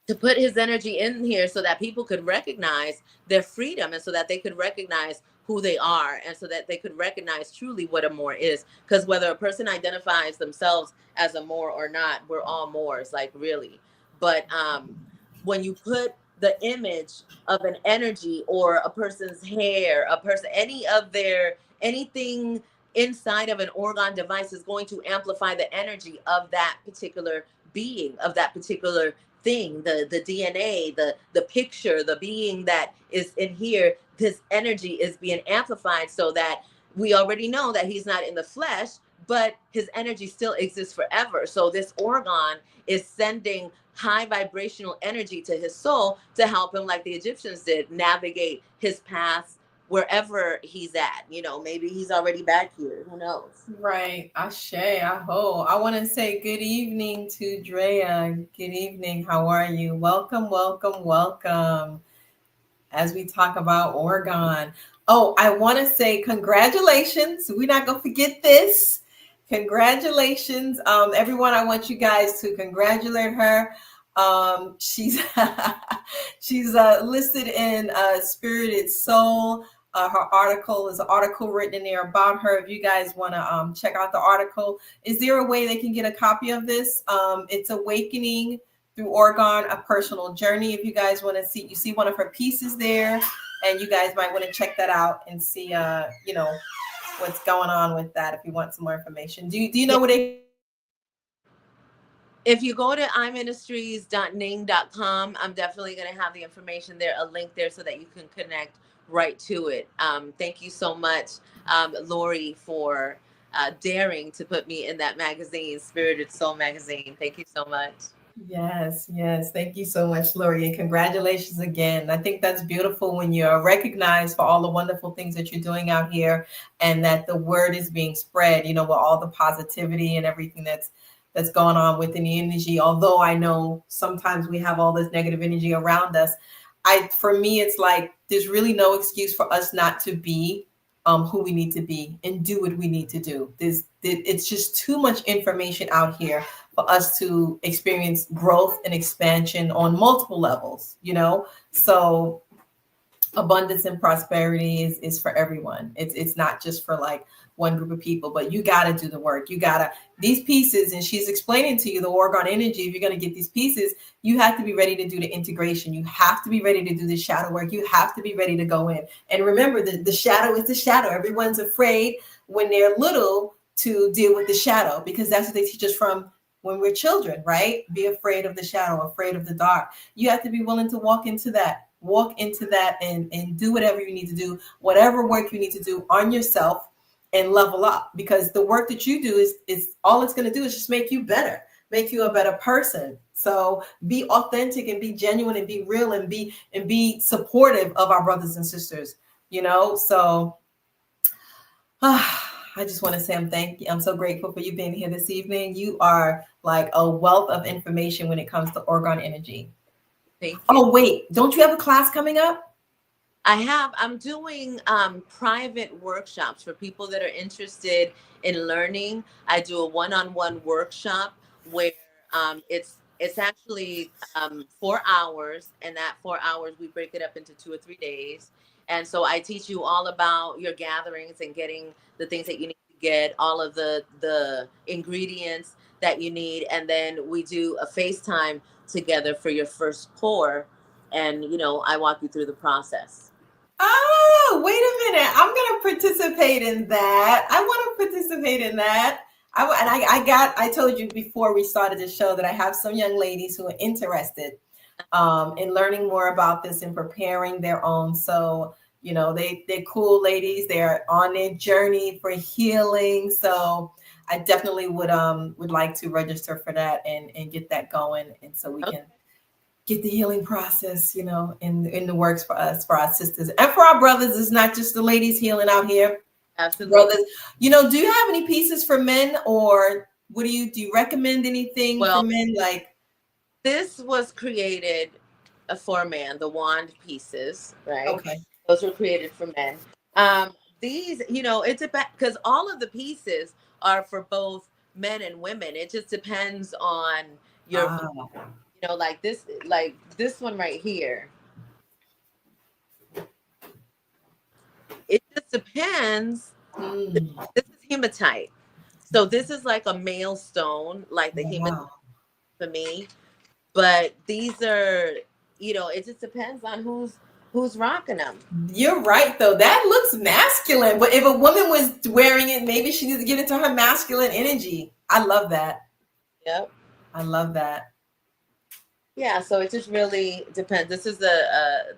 to put his energy in here so that people could recognize their freedom, and so that they could recognize who they are, and so that they could recognize truly what a Moor is. Because whether a person identifies themselves as a Moor or not, we're all Moors, like, really. But when you put the image of an energy or a person's hair, a person, any of their, anything inside of an orgone device is going to amplify the energy of that particular being, of that particular thing, the DNA, the picture, the being that is in here. This energy is being amplified, so that we already know that he's not in the flesh, but his energy still exists forever. So this orgone is sending high vibrational energy to his soul to help him, like the Egyptians did, navigate his path wherever he's at. You know, maybe he's already back here, who knows? Right. Ashe, aho. I want to say good evening to Drea. Good evening. How are you? Welcome, welcome, welcome. As we talk about orgone. Oh, I want to say congratulations. We're not going to forget this. Congratulations. Everyone, I want you guys to congratulate her. She's she's listed in Spirited Soul. Her article is an article written in there about her. If you guys want to check out the article, is there a way they can get a copy of this? It's Awakening Through Orgone, A Personal Journey. If you guys want to see, you see one of her pieces there, and you guys might want to check that out and see, you know, what's going on with that. If you want some more information, do you know what they? If you go to iministries.ning.com, I'm definitely going to have the information there, a link there, so that you can connect right to it. Thank you so much, Lori, for daring to put me in that magazine, Spirited Soul magazine. Thank you so much. Yes, yes. Thank you so much, Lori, and congratulations again. I think that's beautiful when you're recognized for all the wonderful things that you're doing out here, and that the word is being spread, you know, with all the positivity and everything that's going on within the energy. Although I know sometimes we have all this negative energy around us, for me, it's like there's really no excuse for us not to be who we need to be and do what we need to do. It's just too much information out here for us to experience growth and expansion on multiple levels, you know? So abundance and prosperity is for everyone. It's not just for like one group of people, but you got to do the work. You got to, these pieces, and she's explaining to you the orgone energy. If you're going to get these pieces, you have to be ready to do the integration. You have to be ready to do the shadow work. You have to be ready to go in. And remember, the shadow is the shadow. Everyone's afraid when they're little to deal with the shadow, because that's what they teach us from when we're children, right? Be afraid of the shadow, afraid of the dark. You have to be willing to walk into that and do whatever you need to do, whatever work you need to do on yourself, and level up, because the work that you do is all it's going to do is just make you better, make you a better person. So be authentic and be genuine and be real and be supportive of our brothers and sisters, you know? So I just want to say I'm so grateful for you being here this evening. You are like a wealth of information when it comes to orgone energy. Thank you. Oh, wait, don't you have a class coming up? I'm doing private workshops for people that are interested in learning. I do a one-on-one workshop where it's actually 4 hours, and that 4 hours we break it up into 2 or 3 days. And so I teach you all about your gatherings and getting the things that you need to get, all of the ingredients that you need, and then we do a FaceTime together for your first pour, and you know, I walk you through the process. Oh, wait a minute. I'm going to participate in that. I want to participate in that. I told you before we started the show that I have some young ladies who are interested in learning more about this and preparing their own. So, you know, they're cool ladies. They're on their journey for healing. So I definitely would like to register for that and get that going. And so we can get the healing process, you know, in the works for us, for our sisters and for our brothers. It's not just the ladies healing out here. Absolutely. Brothers, you know, do you have any pieces for men, or do you recommend anything for men? Like, this was created for man, the wand pieces, right? Okay. Those were created for men. These, it depends, because all of the pieces are for both men and women. It just depends on your, Ah. like this one right here. It just depends. Mm. This is hematite. So this is like a male stone, like the hematite Wow. for me. But these are, it just depends on who's rocking them. You're right, though. That looks masculine. But if a woman was wearing it, maybe she needs to get into her masculine energy. I love that. Yep. I love that. Yeah. So it just really depends. This is a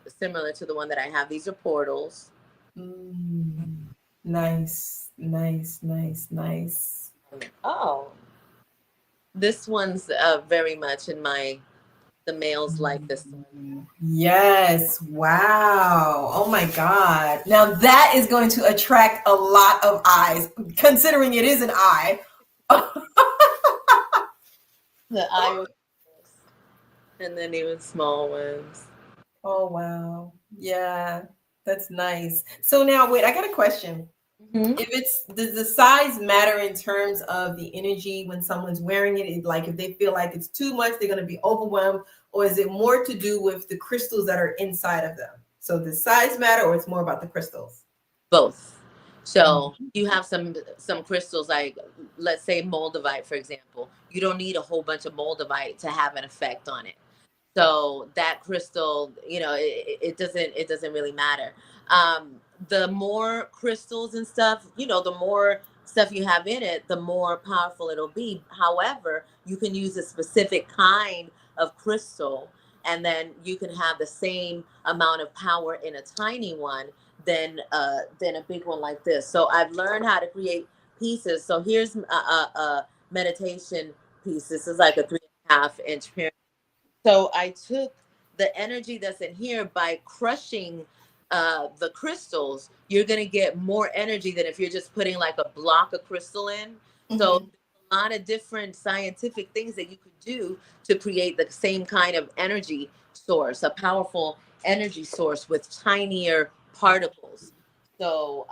similar to the one that I have. These are portals. Mm. Nice, nice, nice, nice. Oh, this one's very much in the males like this one. Yes. Wow. Oh my God. Now that is going to attract a lot of eyes, considering it is an eye. The eye, and then even small ones. Oh wow. Yeah. That's nice. So now wait, I got a question. Hmm. If it's does the size matter in terms of the energy when someone's wearing it? Like if they feel like it's too much, they're going to be overwhelmed, or is it more to do with the crystals that are inside of them? So the size matter, or it's more about the crystals? Both. So Mhm. you have some crystals, like, let's say moldavite, for example. You don't need a whole bunch of moldavite to have an effect on it. So that crystal, it doesn't really matter. The more crystals and stuff, the more stuff you have in it, the more powerful it'll be. However, you can use a specific kind of crystal, and then you can have the same amount of power in a tiny one than a big one like this. So I've learned how to create pieces. So here's a meditation piece. This is like a 3.5 inch pyramid. So I took the energy that's in here by crushing the crystals. You're gonna get more energy than if you're just putting like a block of crystal in. So Mhm. there's a lot of different scientific things that you could do to create the same kind of energy source, a powerful energy source with tinier particles. So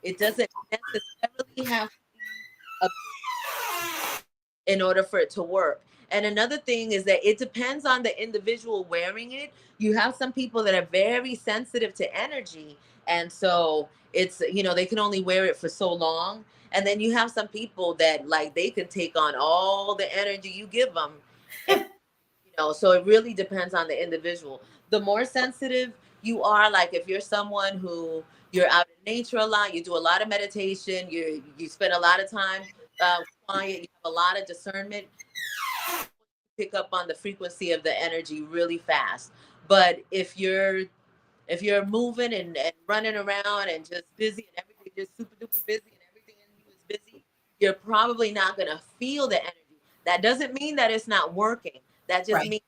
it doesn't necessarily have to be a in order for it to work. And another thing is that it depends on the individual wearing it. You have some people that are very sensitive to energy. And so they can only wear it for so long. And then you have some people that, like, they can take on all the energy you give them. And, so it really depends on the individual. The more sensitive you are, like if you're someone who you're out in nature a lot, you do a lot of meditation, you spend a lot of time quiet, you have a lot of discernment, pick up on the frequency of the energy really fast. But if you're moving and running around and just busy and everything just super duper busy and everything in you is busy, you're probably not gonna feel the energy. That doesn't mean that it's not working. That just Right. means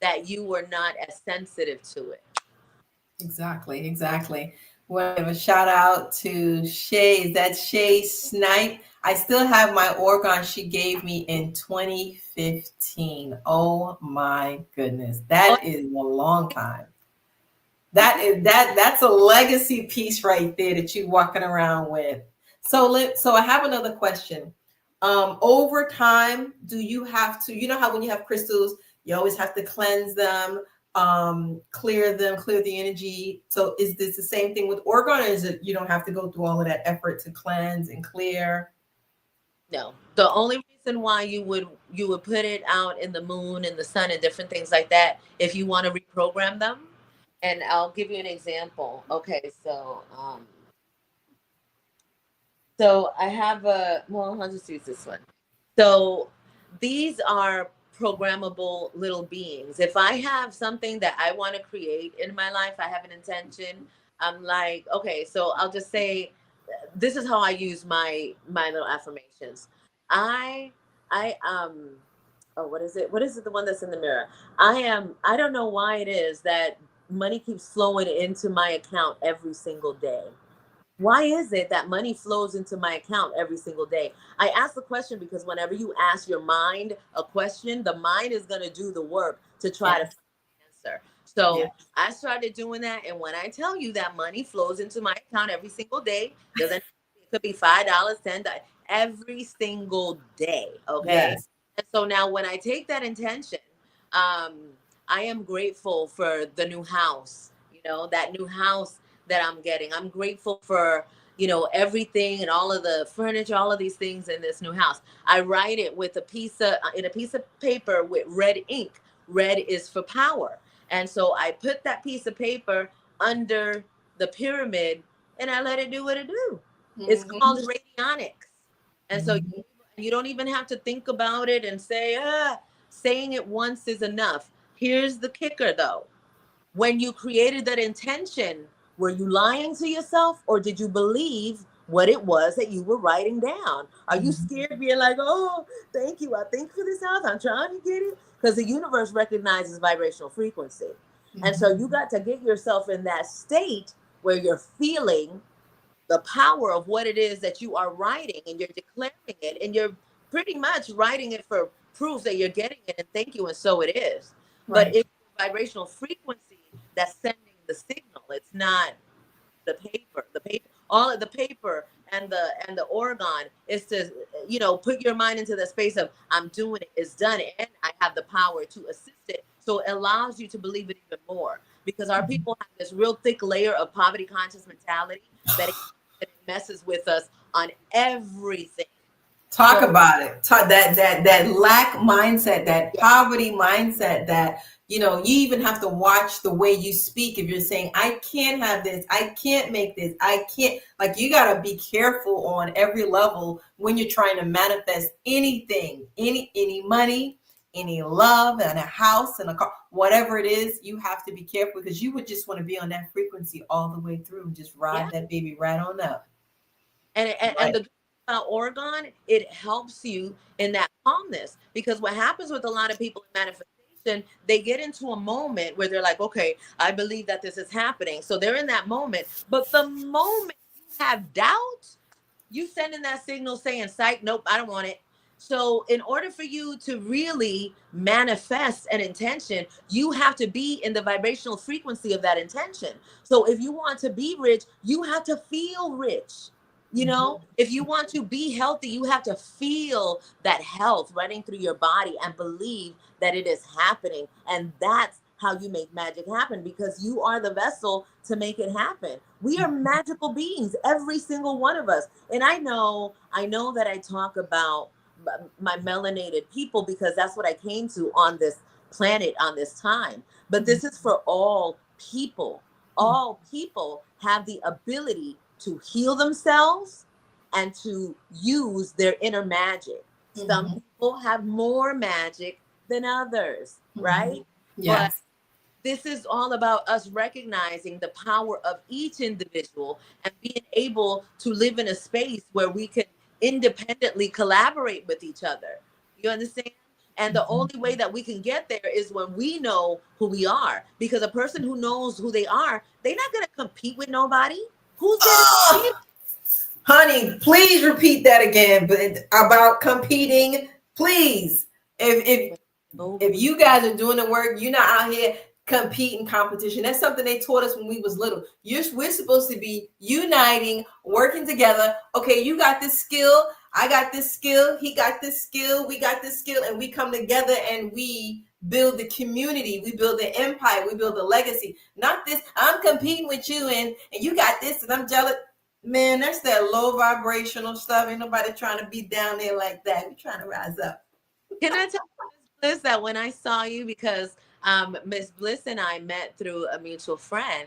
that you were not as sensitive to it. Exactly, exactly. Want to give a shout out to Shay. Is that Shay Snipe? I still have my organ she gave me in 2015. Oh my goodness. Oh, That is a long time. That's a legacy piece right there that you're walking around with. So I have another question. Over time, do you have to, you know how when you have crystals, you always have to cleanse them, clear them, clear the energy. So is this the same thing with orgone, or is it you don't have to go through all of that effort to cleanse and clear? no. The only reason why you would put it out in the moon and the sun and different things like that, if you want to reprogram them. And I'll give you an example. Okay, so I have I'll just use this one. So these are programmable little beings. If I have something that I want to create in my life, I have an intention. I'm like, okay, so I'll just say this is how I use my little affirmations. I I oh, what is it? What is it? The one that's in the mirror. I don't know why it is that money keeps flowing into my account every single day. Why is it that money flows into my account every single day? I ask the question because whenever you ask your mind a question, the mind is going to do the work to try to Yes. find the answer. So Yeah. I started doing that. And when I tell you that money flows into my account every single day, doesn't it could be $5, $10, every single day. Okay. Yes. And so now when I take that intention, um, I am grateful for the new house, that new house that I'm getting. I'm grateful for, everything and all of the furniture, all of these things in this new house. I write it with in a piece of paper with red ink. Red is for power. And so I put that piece of paper under the pyramid and I let it do what it do. It's Mm-hmm. called radionics. And so Mm-hmm. you don't even have to think about it and say, saying it once is enough. Here's the kicker though. When you created that intention, were you lying to yourself or did you believe what it was that you were writing down? Are you scared being like, oh, thank you. I think for this house. I'm trying to get it. Because the universe recognizes vibrational frequency. And so you got to get yourself in that state where you're feeling the power of what it is that you are writing and you're declaring it and you're pretty much writing it for proof that you're getting it and thank you and so it is. But Right. it's the vibrational frequency that's sending the signal. It's not the paper, all of the paper and the orgone is to put your mind into the space of I'm doing it, it's done, and I have the power to assist it, so it allows you to believe it even more, because our people have this real thick layer of poverty conscious mentality that it messes with us on everything. Talk So about it. That lack mindset, that yeah, poverty mindset, that you even have to watch the way you speak. If you're saying, I can't have this, I can't make this, I can't, like, you gotta be careful on every level when you're trying to manifest anything, any money, any love, and a house and a car, whatever it is. You have to be careful because you would just want to be on that frequency all the way through and just yeah. ride that baby right on up. And Right. the good thing about Oregon, it helps you in that calmness, because what happens with a lot of people in manifestation, they get into a moment where they're like, okay, I believe that this is happening. So they're in that moment. But the moment you have doubt, you sending that signal saying, psych, nope, I don't want it. So in order for you to really manifest an intention, you have to be in the vibrational frequency of that intention. So if you want to be rich, you have to feel rich. If you want to be healthy, you have to feel that health running through your body and believe that it is happening. And that's how you make magic happen, because you are the vessel to make it happen. We are magical beings, every single one of us. And I know that I talk about my melanated people because that's what I came to on this planet, on this time. But this is for all people. All people have the ability to heal themselves and to use their inner magic. Some Mhm. people have more magic than others, Mhm. right? But Yes. this is all about us recognizing the power of each individual and being able to live in a space where we can independently collaborate with each other. You understand? And the only way that we can get there is when we know who we are. Because a person who knows who they are, they're not going to compete with nobody. Who's there to compete? Oh, honey, please repeat that again. But about competing, please. If if Nobody. you guys are doing the work, you're not out here competing competition. That's something they taught us when we was little. We're supposed to be uniting, working together. Okay, you got this skill, I got this skill, he got this skill, we got this skill, and we come together and we build the community, we build the empire, we build the legacy. Not this, I'm competing with you and you got this and I'm jealous. Man, that's that low vibrational stuff. Ain't nobody trying to be down there like that. We're trying to rise up. Can I tell you, Miss Bliss, that when I saw you, because Miss Bliss and I met through a mutual friend,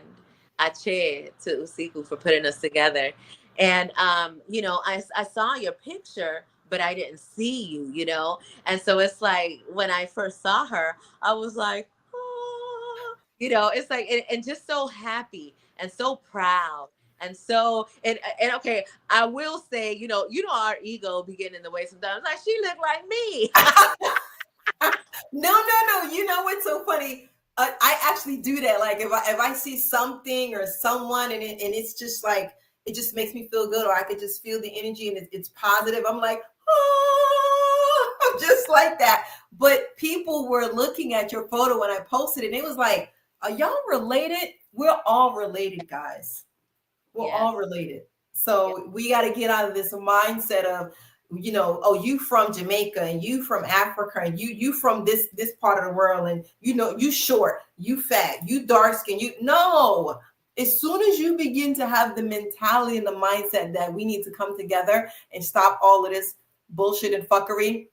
Ache to Usiku, for putting us together. And, I saw your picture, but I didn't see you. And so it's like when I first saw her, I was like, oh, it's like, and just so happy and so proud. And so, and okay, I will say, our ego be getting in the way sometimes. Like, she looked like me. No, no, no. You know what's so funny? I actually do that. Like if I see something or someone and it's just like it just makes me feel good, or I could just feel the energy and it's positive. I'm like, oh, just like that. But people were looking at your photo when I posted it, and it was like Are y'all related? We're all related, guys. We're Yes. all related. Yes. So we got to get out of this mindset of, oh, you from Jamaica and you from Africa and you from this part of the world, and you short, you fat, you dark skin. No. As soon as you begin to have the mentality and the mindset that we need to come together and stop all of this bullshit and fuckery,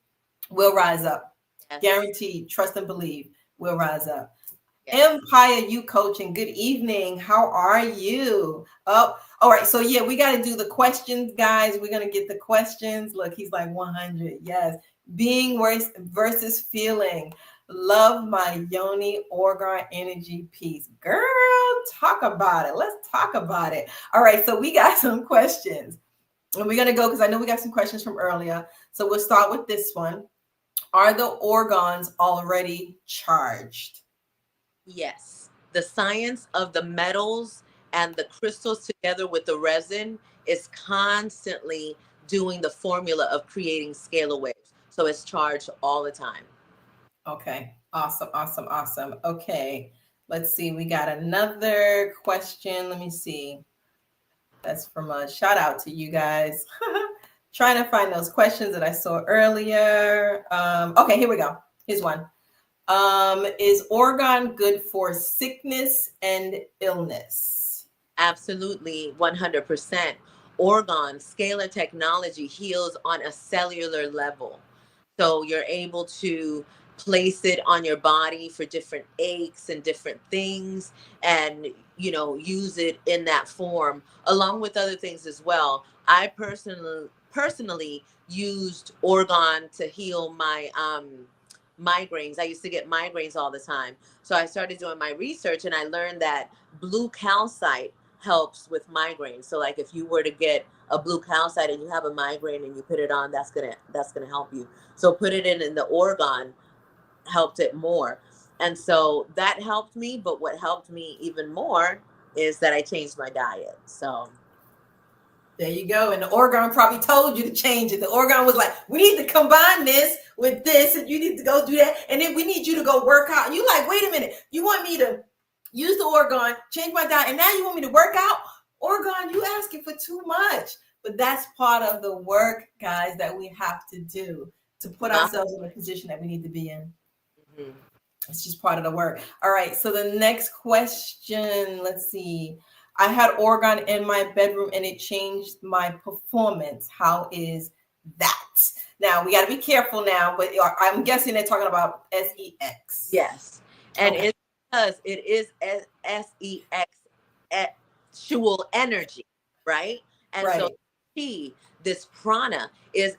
we'll rise up. Yes. Guaranteed. Trust and believe. We'll rise up. Yes. Empire You Coaching. Good evening. How are you? Oh, all right. So yeah, we got to do the questions, guys. We're gonna get the questions. Look, he's like 100. Yes. Being worse versus feeling. Love my yoni organ energy piece. Girl, talk about it. Let's talk about it. All right. So we got some questions. And we're gonna go because I know we got some questions from earlier. So we'll start with this one. Are the organs already charged? Yes. The science of the metals and the crystals together with the resin is constantly doing the formula of creating scalar waves. So it's charged all the time. Okay. Awesome. Awesome. Awesome. Okay. Let's see. We got another question. Let me see. That's from a shout out to you guys. Trying to find those questions that I saw earlier. Okay, here we go. Here's one. Is orgone good for sickness and illness? Absolutely, 100%. Orgone scalar technology heals on a cellular level. So you're able to place it on your body for different aches and different things, and use it in that form along with other things as well. I personally used orgone to heal my migraines. I used to get migraines all the time. So I started doing my research and I learned that blue calcite helps with migraines. So like if you were to get a blue calcite and you have a migraine and you put it on, that's gonna help you. So put it in the orgone helped it more. And so that helped me, but what helped me even more is that I changed my diet. So there you go. And the orgone probably told you to change it. The orgone was like, we need to combine this with this, and you need to go do that. And then we need you to go work out. And you like, wait a minute, you want me to use the orgone, change my diet, and now you want me to work out? Orgone, you asking for too much. But that's part of the work, guys, that we have to do to put ourselves in a position that we need to be in. Mm-hmm. It's just part of the work. All right. So the next question, let's see. I had orgone in my bedroom and it changed my performance. How is that? Now we got to be careful now, but I'm guessing they're talking about SEX. Yes. And okay. It's because it is SEX actual energy, right? And right. So this prana is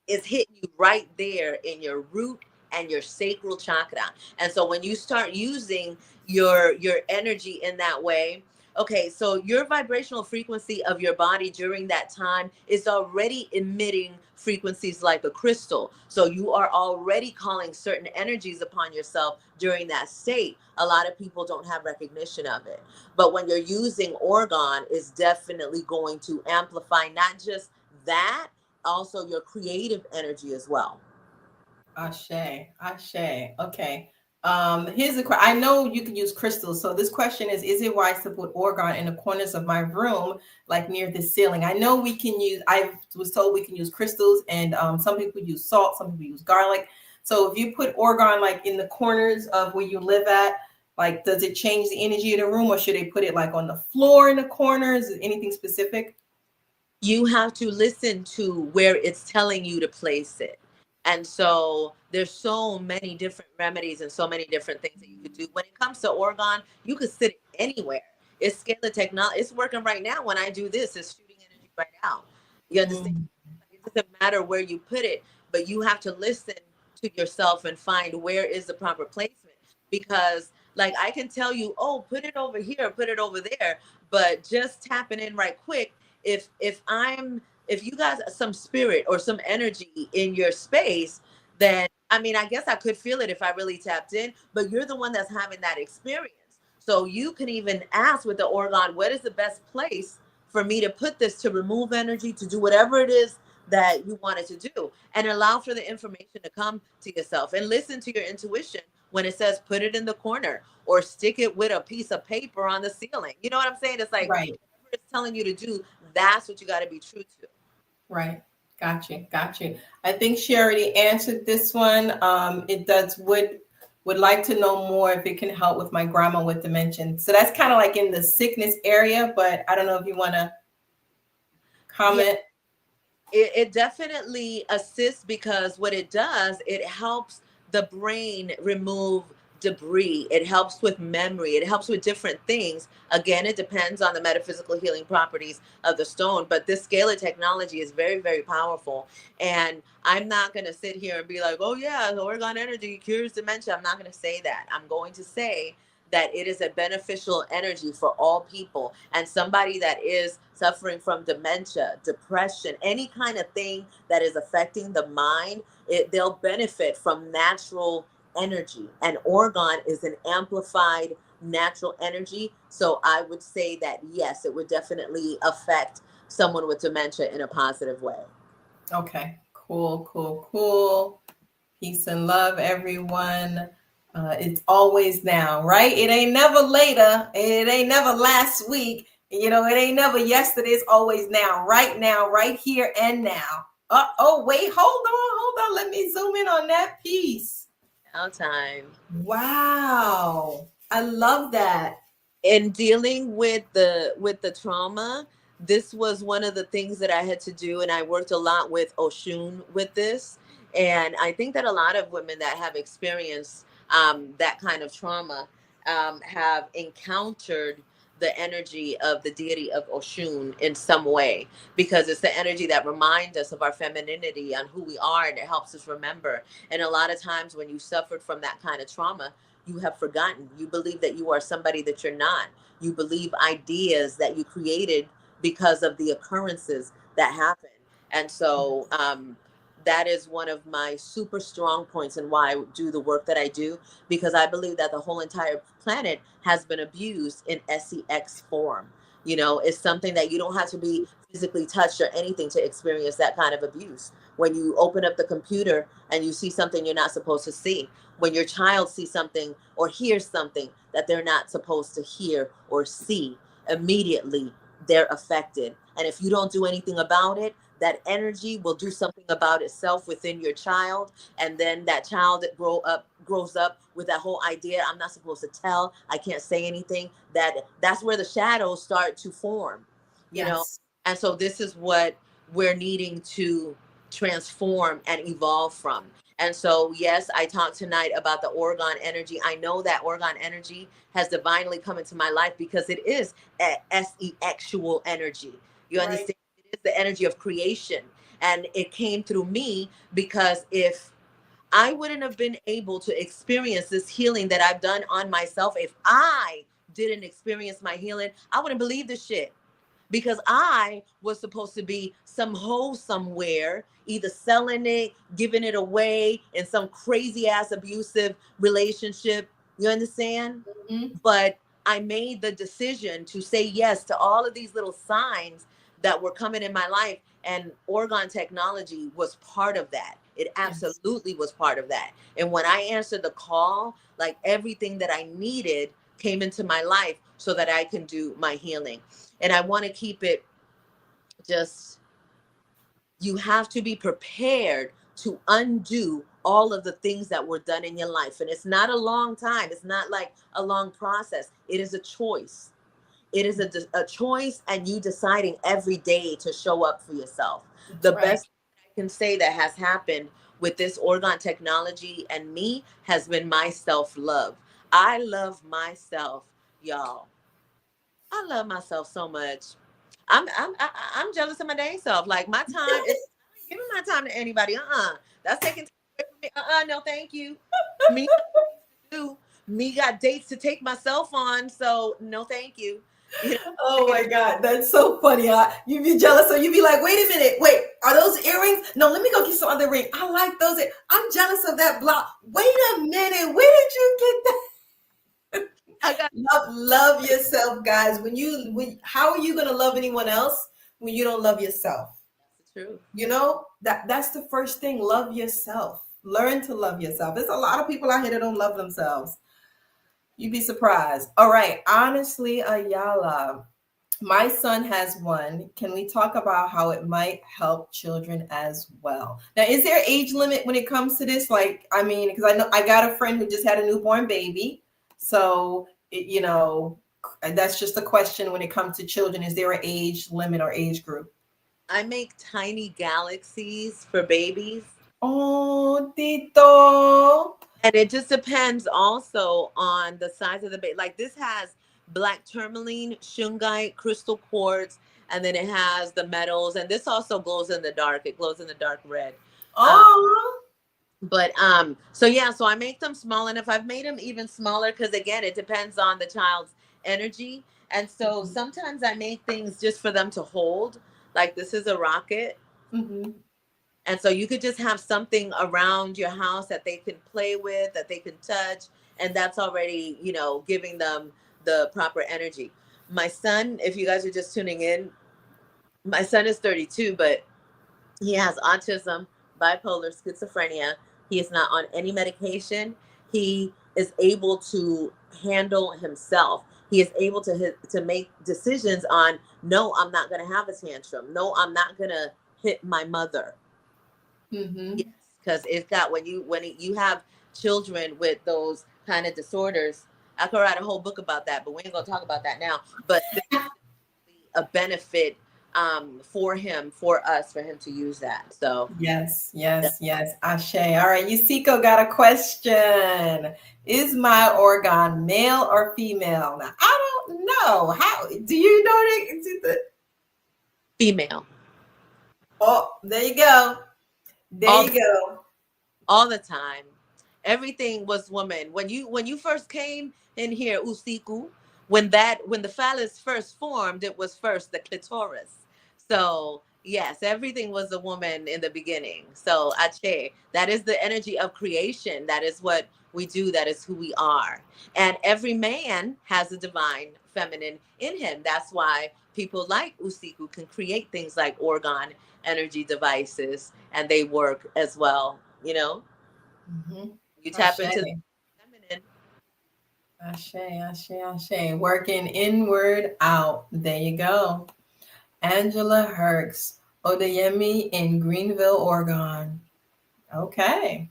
hitting you right there in your root and your sacral chakra. And so when you start using your energy in that way, okay, so your vibrational frequency of your body during that time is already emitting frequencies like a crystal. So you are already calling certain energies upon yourself during that state. A lot of people don't have recognition of it. But when you're using orgone, it's definitely going to amplify not just that, also your creative energy as well. Ashe. Okay. Here's the question. I know you can use crystals. So this question is it wise to put orgone in the corners of my room, like near the ceiling? I know we can use, I was told we can use crystals, and some people use salt, some people use garlic. So if you put orgone like in the corners of where you live at, like, does it change the energy of the room, or should they put it like on the floor in the corners? Anything specific? You have to listen to where it's telling you to place it. And so there's so many different remedies and so many different things that you could do. When it comes to orgone, you could sit it anywhere. It's scalar technology. It's working right now. When I do this, it's shooting energy right out. You understand? It doesn't matter where you put it, but you have to listen to yourself and find where is the proper placement. Because like I can tell you, oh, put it over here, put it over there, but just tapping in right quick. If you guys some spirit or some energy in your space, then I mean, I guess I could feel it if I really tapped in, but you're the one that's having that experience. So you can even ask with the orgone, what is the best place for me to put this to remove energy, to do whatever it is that you wanted to do, and allow for the information to come to yourself and listen to your intuition when it says put it in the corner or stick it with a piece of paper on the ceiling. You know what I'm saying? It's like Right. whatever it's telling you to do, that's what you got to be true to. Right. Got you. Got you. I think she already answered this one. It does would like to know more if it can help with my grandma with dementia. So that's kind of like in the sickness area, but I don't know if you want to Yeah, comment. it definitely assists because what it does, it helps the brain remove debris. It helps with memory. It helps with different things. Again, it depends on the metaphysical healing properties of the stone, but this scalar technology is very, very powerful. And I'm not going to sit here and be like, oh yeah, the orgone energy cures dementia. I'm not going to say that. I'm going to say that it is a beneficial energy for all people, and somebody that is suffering from dementia, depression, any kind of thing that is affecting the mind, they'll benefit from natural energy, and orgone is an amplified natural energy. So I would say that yes, it would definitely affect someone with dementia in a positive way. Okay. Cool, cool, cool. Peace and love, everyone. It's always now, right? It ain't never later. It ain't never last week. You know, it ain't never yesterday. It's always now, right here and now. Oh, wait, hold on. Let me zoom in on that piece. Now time. Wow. I love that. In dealing with the trauma, this was one of the things that I had to do, and I worked a lot with Oshun with this. And I think that a lot of women that have experienced that kind of trauma have encountered the energy of the deity of Oshun in some way, because it's the energy that reminds us of our femininity and who we are, and it helps us remember. And a lot of times when you suffered from that kind of trauma, you have forgotten. You believe that you are somebody that you're not. You believe ideas that you created because of the occurrences that happen. And so that is one of my super strong points and why I do the work that I do, because I believe that the whole entire planet has been abused in sex form. You know, it's something that you don't have to be physically touched or anything to experience that kind of abuse. When you open up the computer and you see something you're not supposed to see, when your child sees something or hears something that they're not supposed to hear or see, immediately they're affected. And if you don't do anything about it, that energy will do something about itself within your child. And then that child that grows up with that whole idea, I'm not supposed to tell, I can't say anything. That's where the shadows start to form, you know. Yes. And so this is what we're needing to transform and evolve from. And so, yes, I talked tonight about the orgone energy. I know that orgone energy has divinely come into my life because it is a sexual energy. You Right. understand? It is the energy of creation. And it came through me because if I wouldn't have been able to experience this healing that I've done on myself, if I didn't experience my healing, I wouldn't believe this shit, because I was supposed to be some hoe somewhere, either selling it, giving it away in some crazy ass abusive relationship. You understand? Mhm. But I made the decision to say yes to all of these little signs that were coming in my life. And orgone technology was part of that. It Yes. absolutely was part of that. And when I answered the call, like everything that I needed came into my life so that I can do my healing. And I want to keep it just, you have to be prepared to undo all of the things that were done in your life. And it's not a long time. It's not like a long process. It is a choice. It is a choice, and you deciding every day to show up for yourself. That's The right. best thing I can say that has happened with this orgone technology and me has been my self-love. I love myself, y'all. I love myself so much. I'm jealous of my dang self. Like my time is, I ain't giving my time to anybody. That's taking time away from me. No, thank you. Me got things to do. Me got dates to take myself on. So no, thank you. You know Oh what I'm my God, that's so funny. You be jealous, so you be like, wait a minute, wait, are those earrings? No, let me go get some other ring. I like those. I'm jealous of that block. Wait a minute, where did you get that? saying? I got Love yourself, guys. How are you gonna love anyone else when you don't love yourself? that's the truth. You know that's the first thing. Love yourself. Learn to love yourself. There's a lot of people out here that don't love themselves. You'd be surprised. All right. Honestly, Ayala, my son has one. Can we talk about how it might help children as well? Now, is there age limit when it comes to this? Like, I mean, because I know I got a friend who just had a newborn baby. So, that's just a question when it comes to children. Is there an age limit or age group? I make tiny galaxies for babies. Oh, Tito. And it just depends also on the size of the baby. Like this has black tourmaline, shungite, crystal quartz, and then it has the metals. And this also glows in the dark. It glows in the dark red. Oh. So yeah, so I make them small enough. I've made them even smaller because again, it depends on the child's energy. And so sometimes I make things just for them to hold. Like this is a rocket. Mm-hmm. And so you could just have something around your house that they can play with, that they can touch. And that's already, giving them the proper energy. My son, if you guys are just tuning in, my son is 32, but he has autism, bipolar, schizophrenia. He is not on any medication. He is able to handle himself. He is able to make decisions on, no, I'm not going to have a tantrum. No, I'm not going to hit my mother. Mm-hmm. Yes, because it's got when you have children with those kind of disorders. I could write a whole book about that, but we ain't gonna talk about that now. But this is a benefit for him, for him to use that. So yes. Ashe. All right, Yusiko got a question. Is my orgone male or female? Now, I don't know. How do you know female. Oh, there you go. All the time. Everything was woman. When you first came in here, Usiku, when the phallus first formed, it was first the clitoris. So yes, everything was a woman in the beginning. So Ache, that is the energy of creation. That is what we do. That is who we are. And every man has a divine feminine in him. That's why people like Usiku can create things like orgone energy devices, and they work as well. Mm-hmm. You tap Ashe. into the feminine. Ashe. Working inward out. There you go. Angela Herx, Odeyemi in Greenville, Oregon. Okay.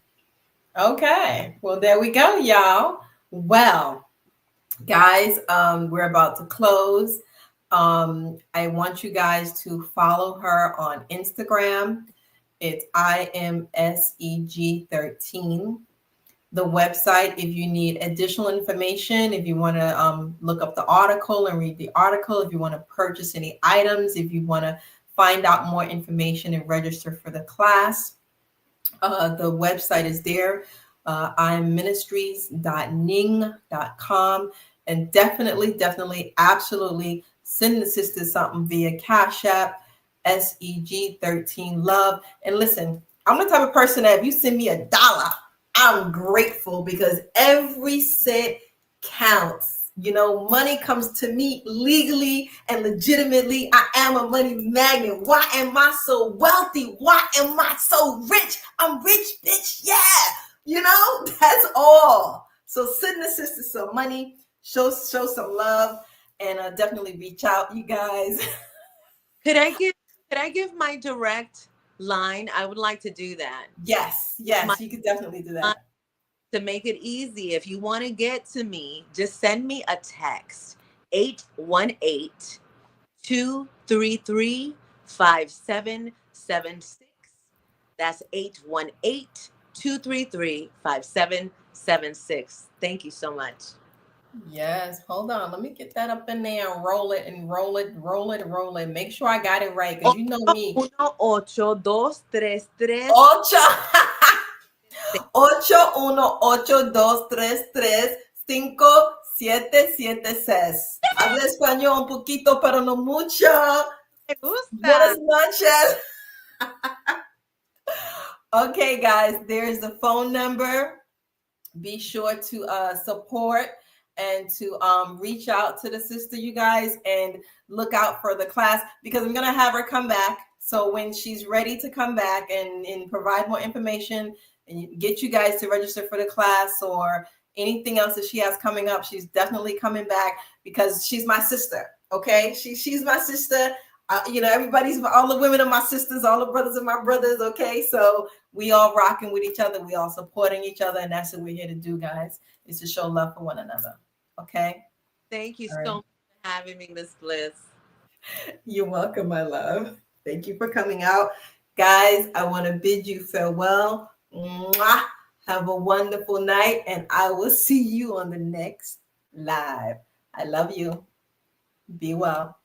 Well, there we go, y'all. Well, guys, we're about to close. I want you guys to follow her on Instagram. It's IMSEG13. The website, if you need additional information, if you want to look up the article and read the article, if you want to purchase any items, if you want to find out more information and register for the class, the website is there, imministries.ning.com. And definitely, absolutely send the sisters something via Cash App, SEG13 Love. And listen, I'm the type of person that if you send me $1, I'm grateful because every cent counts. Money comes to me legally and legitimately. I am a money magnet. Why am I so wealthy? Why am I so rich? I'm rich, bitch. Yeah. That's all. So send the sisters some money, show some love, and definitely reach out, you guys. Could I give my direct line? I would like to do that. Yes, you could definitely do that. To make it easy, if you want to get to me, just send me a text, 818-233-5776. That's 818-233-5776. Thank you so much. Yes, hold on. Let me get that up in there and roll it. Make sure I got it right because you know me. 1-8-2-3-3. 818-233-5776. Habla español un poquito, pero no mucho. Me gusta. Buenas noches. Okay, guys, there's the phone number. Be sure to support and to reach out to the sister, you guys, and look out for the class because I'm going to have her come back. So when she's ready to come back and provide more information, and get you guys to register for the class or anything else that she has coming up. She's definitely coming back because she's my sister. Okay, she's my sister. Everybody's, all the women are my sisters, all the brothers are my brothers. Okay, so we all rocking with each other, we all supporting each other, and that's what we're here to do, guys, is to show love for one another. Okay. Thank you All so right. much for having me, Miss Bliss. You're welcome, my love. Thank you for coming out. Guys, I want to bid you farewell. Mwah! Have a wonderful night, and I will see you on the next live. I love you. Be well.